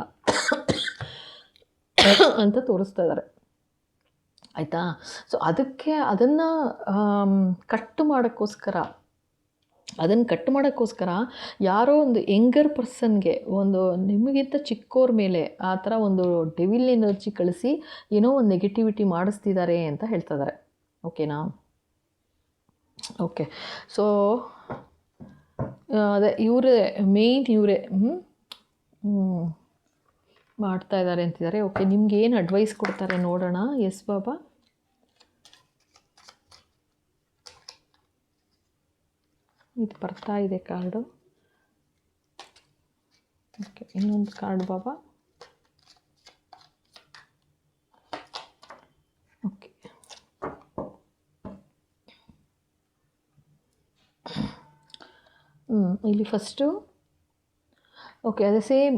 ಅಂತ ತೋರಿಸ್ತಾ ಇದ್ದಾರೆ ಆಯಿತಾ. ಸೊ ಅದಕ್ಕೆ ಅದನ್ನು ಕಟ್ಟು ಮಾಡೋಕ್ಕೋಸ್ಕರ ಯಾರೋ ಒಂದು ಯಂಗರ್ ಪರ್ಸನ್ಗೆ, ಒಂದು ನಿಮಗಿಂತ ಚಿಕ್ಕೋರ ಮೇಲೆ ಆ ಥರ ಒಂದು ಡೆವಿಲ್ ಎನರ್ಜಿ ಕಳಿಸಿ ಏನೋ ಒಂದು ನೆಗೆಟಿವಿಟಿ ಮಾಡಿಸ್ತಿದ್ದಾರೆ ಅಂತ ಹೇಳ್ತಾ ಇದ್ದಾರೆ. ಓಕೆನಾ. ಓಕೆ. ಸೊ ಅದೇ ಇವರೇ ಮೇಯ್ನ್ ಇವರೇ ಮಾಡ್ತಾ ಇದ್ದಾರೆ ಅಂತಿದ್ದಾರೆ. ಓಕೆ, ನಿಮ್ಗೆ ಏನು ಅಡ್ವೈಸ್ ಕೊಡ್ತಾರೆ ನೋಡೋಣ. ಎಸ್ ಬಾಬಾ. ಇದು ಬರ್ತಾ ಇದೆ ಕಾರ್ಡು. ಓಕೆ, ಇನ್ನೊಂದು ಕಾರ್ಡ್ ಬಾಬಾ. ಓಕೆ, ಇಲ್ಲಿ ಫಸ್ಟು ಓಕೆ ಅದೇ ಸೇಮ್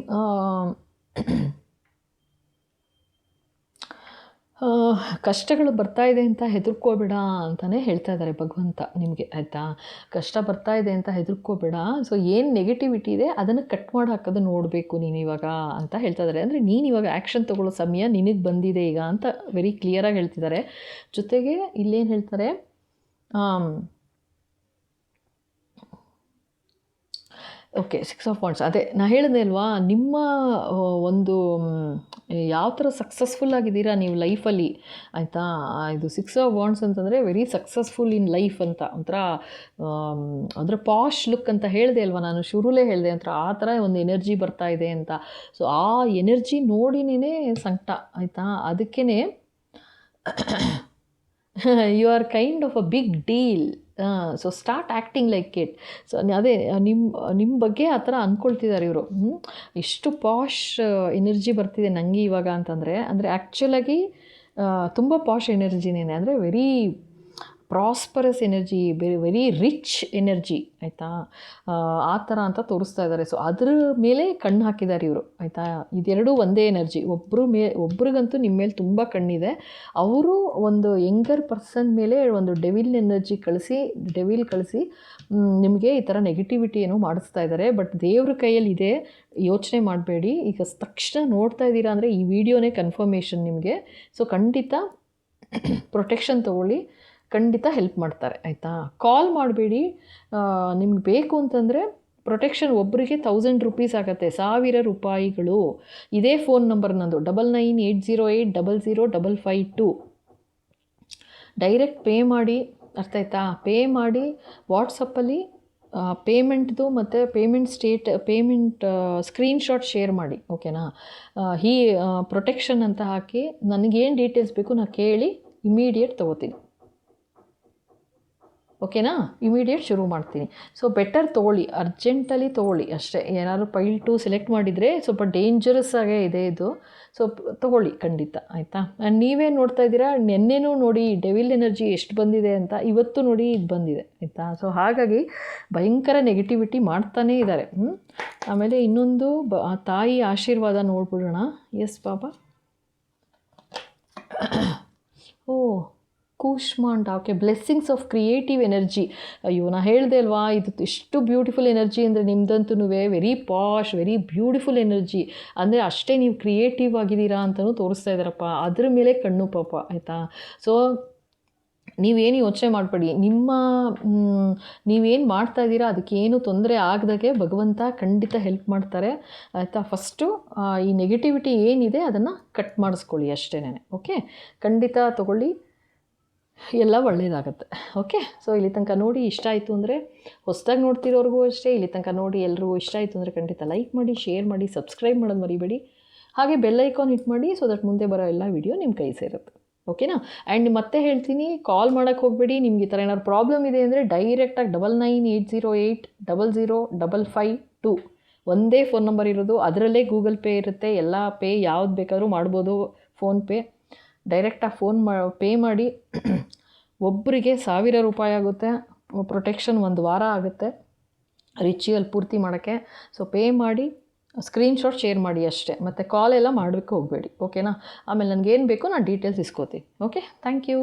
ಕಷ್ಟಗಳು ಬರ್ತಾ ಇದೆ ಅಂತ ಹೆದರ್ಕೋಬೇಡ ಅಂತಲೇ ಹೇಳ್ತಾ ಇದ್ದಾರೆ ಭಗವಂತ ನಿಮಗೆ, ಆಯಿತಾ. ಕಷ್ಟ ಬರ್ತಾ ಇದೆ ಅಂತ ಹೆದರ್ಕೋಬೇಡ. ಸೊ ಏನು ನೆಗೆಟಿವಿಟಿ ಇದೆ ಅದನ್ನು ಕಟ್ ಮಾಡಿ ಹಾಕೋದು ನೋಡಬೇಕು ನೀನು ಇವಾಗ ಅಂತ ಹೇಳ್ತಾ ಇದ್ದಾರೆ. ಅಂದರೆ ನೀನು ಇವಾಗ ಆ್ಯಕ್ಷನ್ ತೊಗೊಳ್ಳೋ ಸಮಯ ನಿನಗೆ ಬಂದಿದೆ ಈಗ ಅಂತ ವೆರಿ ಕ್ಲಿಯರಾಗಿ ಹೇಳ್ತಿದ್ದಾರೆ. ಜೊತೆಗೆ ಇಲ್ಲೇನು ಹೇಳ್ತಾರೆ, ಓಕೆ 6 ಆಫ್ ವಾಂಡ್ಸ್. ಅದೇ ನಾ ಹೇಳಿದೆ ಅಲ್ವಾ, ನಿಮ್ಮ ಒಂದು ಯಾವ ಥರ ಸಕ್ಸಸ್ಫುಲ್ ಆಗಿದ್ದೀರಾ ನೀವು ಲೈಫಲ್ಲಿ, ಆಯಿತಾ. ಇದು 6 ಆಫ್ ವಾಂಡ್ಸ್ ಅಂತಂದರೆ ವೆರಿ ಸಕ್ಸಸ್ಫುಲ್ ಇನ್ ಲೈಫ್ ಅಂತ, ಒಂಥರ ಅಂದರೆ ಪಾಶ್ ಲುಕ್ ಅಂತ ಹೇಳಿದೆ ಅಲ್ವಾ ನಾನು ಶುರುಲೇ ಹೇಳಿದೆ, ಒಂಥರ ಆ ಥರ ಒಂದು ಎನರ್ಜಿ ಬರ್ತಾ ಇದೆ ಅಂತ. ಸೊ ಆ ಎನರ್ಜಿ ನೋಡಿನೇ ಸಂಕಟ, ಆಯಿತಾ. ಅದಕ್ಕೇ you are kind of a big deal. So start acting like it. So ಅದೇ ನಿಮ್ಮ ಬಗ್ಗೆ ಆ ಥರ ಅಂದ್ಕೊಳ್ತಿದ್ದಾರೆ ಇವರು. ಎಷ್ಟು ಪಾಶ್ ಎನರ್ಜಿ ಬರ್ತಿದೆ ನನಗೆ ಇವಾಗ ಅಂತಂದರೆ, ಅಂದರೆ ಆ್ಯಕ್ಚುಲಾಗಿ ತುಂಬ ಪಾಶ್ ಎನರ್ಜಿನೇ, ಅಂದರೆ very prosperous energy, very rich energy, ಆಯಿತಾ. ಆ ಥರ ಅಂತ ತೋರಿಸ್ತಾ ಇದ್ದಾರೆ. ಸೊ ಅದ್ರ ಮೇಲೆ ಕಣ್ಣು ಹಾಕಿದ್ದಾರೆ ಇವರು, ಆಯಿತಾ. ಇದೆರಡೂ ಒಂದೇ ಎನರ್ಜಿ. ಒಬ್ರಿಗಂತೂ ನಿಮ್ಮ ಮೇಲೆ ತುಂಬ ಕಣ್ಣಿದೆ. ಅವರು ಒಂದು ಯಂಗರ್ ಪರ್ಸನ್ ಮೇಲೆ ಒಂದು ಡೆವಿಲ್ ಎನರ್ಜಿ ಕಳಿಸಿ ನಿಮಗೆ ಈ ಥರ ನೆಗೆಟಿವಿಟಿ ಏನೋ ಮಾಡಿಸ್ತಾ ಇದ್ದಾರೆ. ಬಟ್ ದೇವ್ರ ಕೈಯಲ್ಲಿದೆ, ಯೋಚನೆ ಮಾಡಬೇಡಿ. ಈಗ ತಕ್ಷಣ ನೋಡ್ತಾ ಇದ್ದೀರಾ ಅಂದರೆ ಈ ವಿಡಿಯೋನೇ ಕನ್ಫರ್ಮೇಷನ್ ನಿಮಗೆ. ಸೊ ಖಂಡಿತ ಪ್ರೊಟೆಕ್ಷನ್ ತೊಗೊಳ್ಳಿ, ಖಂಡಿತ ಹೆಲ್ಪ್ ಮಾಡ್ತಾರೆ, ಆಯಿತಾ. ಕಾಲ್ ಮಾಡಬೇಡಿ. ನಿಮ್ಗೆ ಬೇಕು ಅಂತಂದರೆ ಪ್ರೊಟೆಕ್ಷನ್ ಒಬ್ಬರಿಗೆ 1000 ರೂಪೀಸ್ ಆಗುತ್ತೆ, 1000 ರೂಪಾಯಿಗಳು. ಇದೇ ಫೋನ್ ನಂಬರ್ ನಂದು 9980800552. ಡೈರೆಕ್ಟ್ ಪೇ ಮಾಡಿ, ಅರ್ಥ ಆಯ್ತಾ. ಪೇ ಮಾಡಿ ವಾಟ್ಸಪ್ಪಲ್ಲಿ ಪೇಮೆಂಟ್ದು ಮತ್ತು ಪೇಮೆಂಟ್ ಸ್ಕ್ರೀನ್ಶಾಟ್ ಶೇರ್ ಮಾಡಿ, ಓಕೆನಾ. ಪ್ರೊಟೆಕ್ಷನ್ ಅಂತ ಹಾಕಿ ನನಗೇನು ಡೀಟೇಲ್ಸ್ ಬೇಕು ನಾನು ಕೇಳಿ ಇಮಿಡಿಯೇಟ್ ತೊಗೋತೀನಿ, ಓಕೆನಾ. ಇಮಿಡಿಯೇಟ್ ಶುರು ಮಾಡ್ತೀನಿ. ಸೊ ಬೆಟರ್ ತೊಗೊಳ್ಳಿ, ಅರ್ಜೆಂಟಲ್ಲಿ ತೊಗೊಳ್ಳಿ ಅಷ್ಟೇ. ಏನಾದ್ರು ಫೈಲ್ 2 ಸೆಲೆಕ್ಟ್ ಮಾಡಿದರೆ ಸ್ವಲ್ಪ ಡೇಂಜರಸ್ ಆಗೇ ಇದೆ ಇದು. ಸೊ ತೊಗೊಳ್ಳಿ ಖಂಡಿತ, ಆಯಿತಾ. ಆ್ಯಂಡ್ ನೀವೇ ನೋಡ್ತಾ ಇದ್ದೀರಾ, ನೆನ್ನೆನೂ ನೋಡಿ ಡೆವಿಲ್ ಎನರ್ಜಿ ಎಷ್ಟು ಬಂದಿದೆ ಅಂತ, ಇವತ್ತು ನೋಡಿ ಇದು ಬಂದಿದೆ, ಆಯಿತಾ. ಸೊ ಹಾಗಾಗಿ ಭಯಂಕರ ನೆಗೆಟಿವಿಟಿ ಮಾಡ್ತಾನೇ ಇದ್ದಾರೆ. ಆಮೇಲೆ ಇನ್ನೊಂದು ತಾಯಿ ಆಶೀರ್ವಾದ ನೋಡ್ಬಿಡೋಣ. ಎಸ್ ಬಾಬಾ. ಓ Kushmanda, okay. Blessings of creative energy. ಅಯ್ಯೋ ನಾ ಹೇಳಿದೆ ಅಲ್ವಾ, ಇದು ಎಷ್ಟು ಬ್ಯೂಟಿಫುಲ್ ಎನರ್ಜಿ ಅಂದರೆ ನಿಮ್ದಂತೂ very posh, very beautiful energy. ಅಂದರೆ ಅಷ್ಟೇ ನೀವು ಕ್ರಿಯೇಟಿವ್ ಆಗಿದ್ದೀರಾ ಅಂತಲೂ ತೋರಿಸ್ತಾ ಇದ್ದಾರಪ್ಪ. ಅದ್ರ ಮೇಲೆ ಕಣ್ಣು ಪಾಪ, ಆಯಿತಾ. ಸೊ ನೀವೇನು ಯೋಚನೆ ಮಾಡಬೇಡಿ, ನೀವೇನು ಮಾಡ್ತಾ ಇದ್ದೀರಾ ಅದಕ್ಕೇನು ತೊಂದರೆ ಆಗದಾಗೆ ಭಗವಂತ ಖಂಡಿತ ಹೆಲ್ಪ್ ಮಾಡ್ತಾರೆ, ಆಯಿತಾ. ಫಸ್ಟು ಈ ನೆಗೆಟಿವಿಟಿ ಏನಿದೆ ಅದನ್ನು ಕಟ್ ಮಾಡಿಸ್ಕೊಳ್ಳಿ ಅಷ್ಟೇನೆ, ಓಕೆ. ಖಂಡಿತ ತೊಗೊಳ್ಳಿ, ಎಲ್ಲ ಒಳ್ಳೆಯದಾಗತ್ತೆ, ಓಕೆ. ಸೊ ಇಲ್ಲಿ ತನಕ ನೋಡಿ ಇಷ್ಟ ಆಯಿತು ಅಂದರೆ, ಹೊಸದಾಗಿ ನೋಡ್ತಿರೋರಿಗೂ ಅಷ್ಟೇ, ಇಲ್ಲಿ ತನಕ ನೋಡಿ ಎಲ್ರಿಗೂ ಇಷ್ಟ ಆಯಿತು ಅಂದರೆ ಖಂಡಿತ ಲೈಕ್ ಮಾಡಿ, ಶೇರ್ ಮಾಡಿ, ಸಬ್ಸ್ಕ್ರೈಬ್ ಮಾಡೋದು ಮರಿಬೇಡಿ. ಹಾಗೆ ಬೆಲ್ ಐಕಾನ್ ಹಿಟ್ ಮಾಡಿ, ಸೊ ದಟ್ ಮುಂದೆ ಬರೋ ಎಲ್ಲ ವೀಡಿಯೋ ನಿಮ್ಮ ಕೈ ಸೇರುತ್ತೆ, ಓಕೆನಾ. ಆ್ಯಂಡ್ ಮತ್ತೆ ಹೇಳ್ತೀನಿ, ಕಾಲ್ ಮಾಡೋಕ್ಕೆ ಹೋಗಬೇಡಿ. ನಿಮ್ಗೆ ಈ ಥರ ಏನಾದ್ರು ಪ್ರಾಬ್ಲಮ್ ಇದೆ ಅಂದರೆ ಡೈರೆಕ್ಟಾಗಿ 9980800552 ಒಂದೇ ಫೋನ್ ನಂಬರ್ ಇರೋದು. ಅದರಲ್ಲೇ ಗೂಗಲ್ ಪೇ ಇರುತ್ತೆ, ಎಲ್ಲ ಪೇ ಯಾವ್ದು ಬೇಕಾದರೂ ಮಾಡ್ಬೋದು. ಫೋನ್ಪೇ ಡೈರೆಕ್ಟಾಗಿ ಪೇ ಮಾಡಿ. ಒಬ್ಬರಿಗೆ 1000 ರೂಪಾಯಿ ಆಗುತ್ತೆ. ಪ್ರೊಟೆಕ್ಷನ್ 1 ವಾರ ಆಗುತ್ತೆ ರಿಚುವಲ್ ಪೂರ್ತಿ ಮಾಡೋಕ್ಕೆ. ಸೊ ಪೇ ಮಾಡಿ, ಸ್ಕ್ರೀನ್ಶಾಟ್ ಶೇರ್ ಮಾಡಿ ಅಷ್ಟೇ. ಮತ್ತು ಕಾಲ್ ಎಲ್ಲ ಮಾಡೋಕ್ಕೆ ಹೋಗಬೇಡಿ, ಓಕೆನಾ. ಆಮೇಲೆ ನನಗೇನು ಬೇಕೋ ನಾನು ಡೀಟೇಲ್ಸ್ ಇಸ್ಕೋತೀನಿ, ಓಕೆ. Thank you.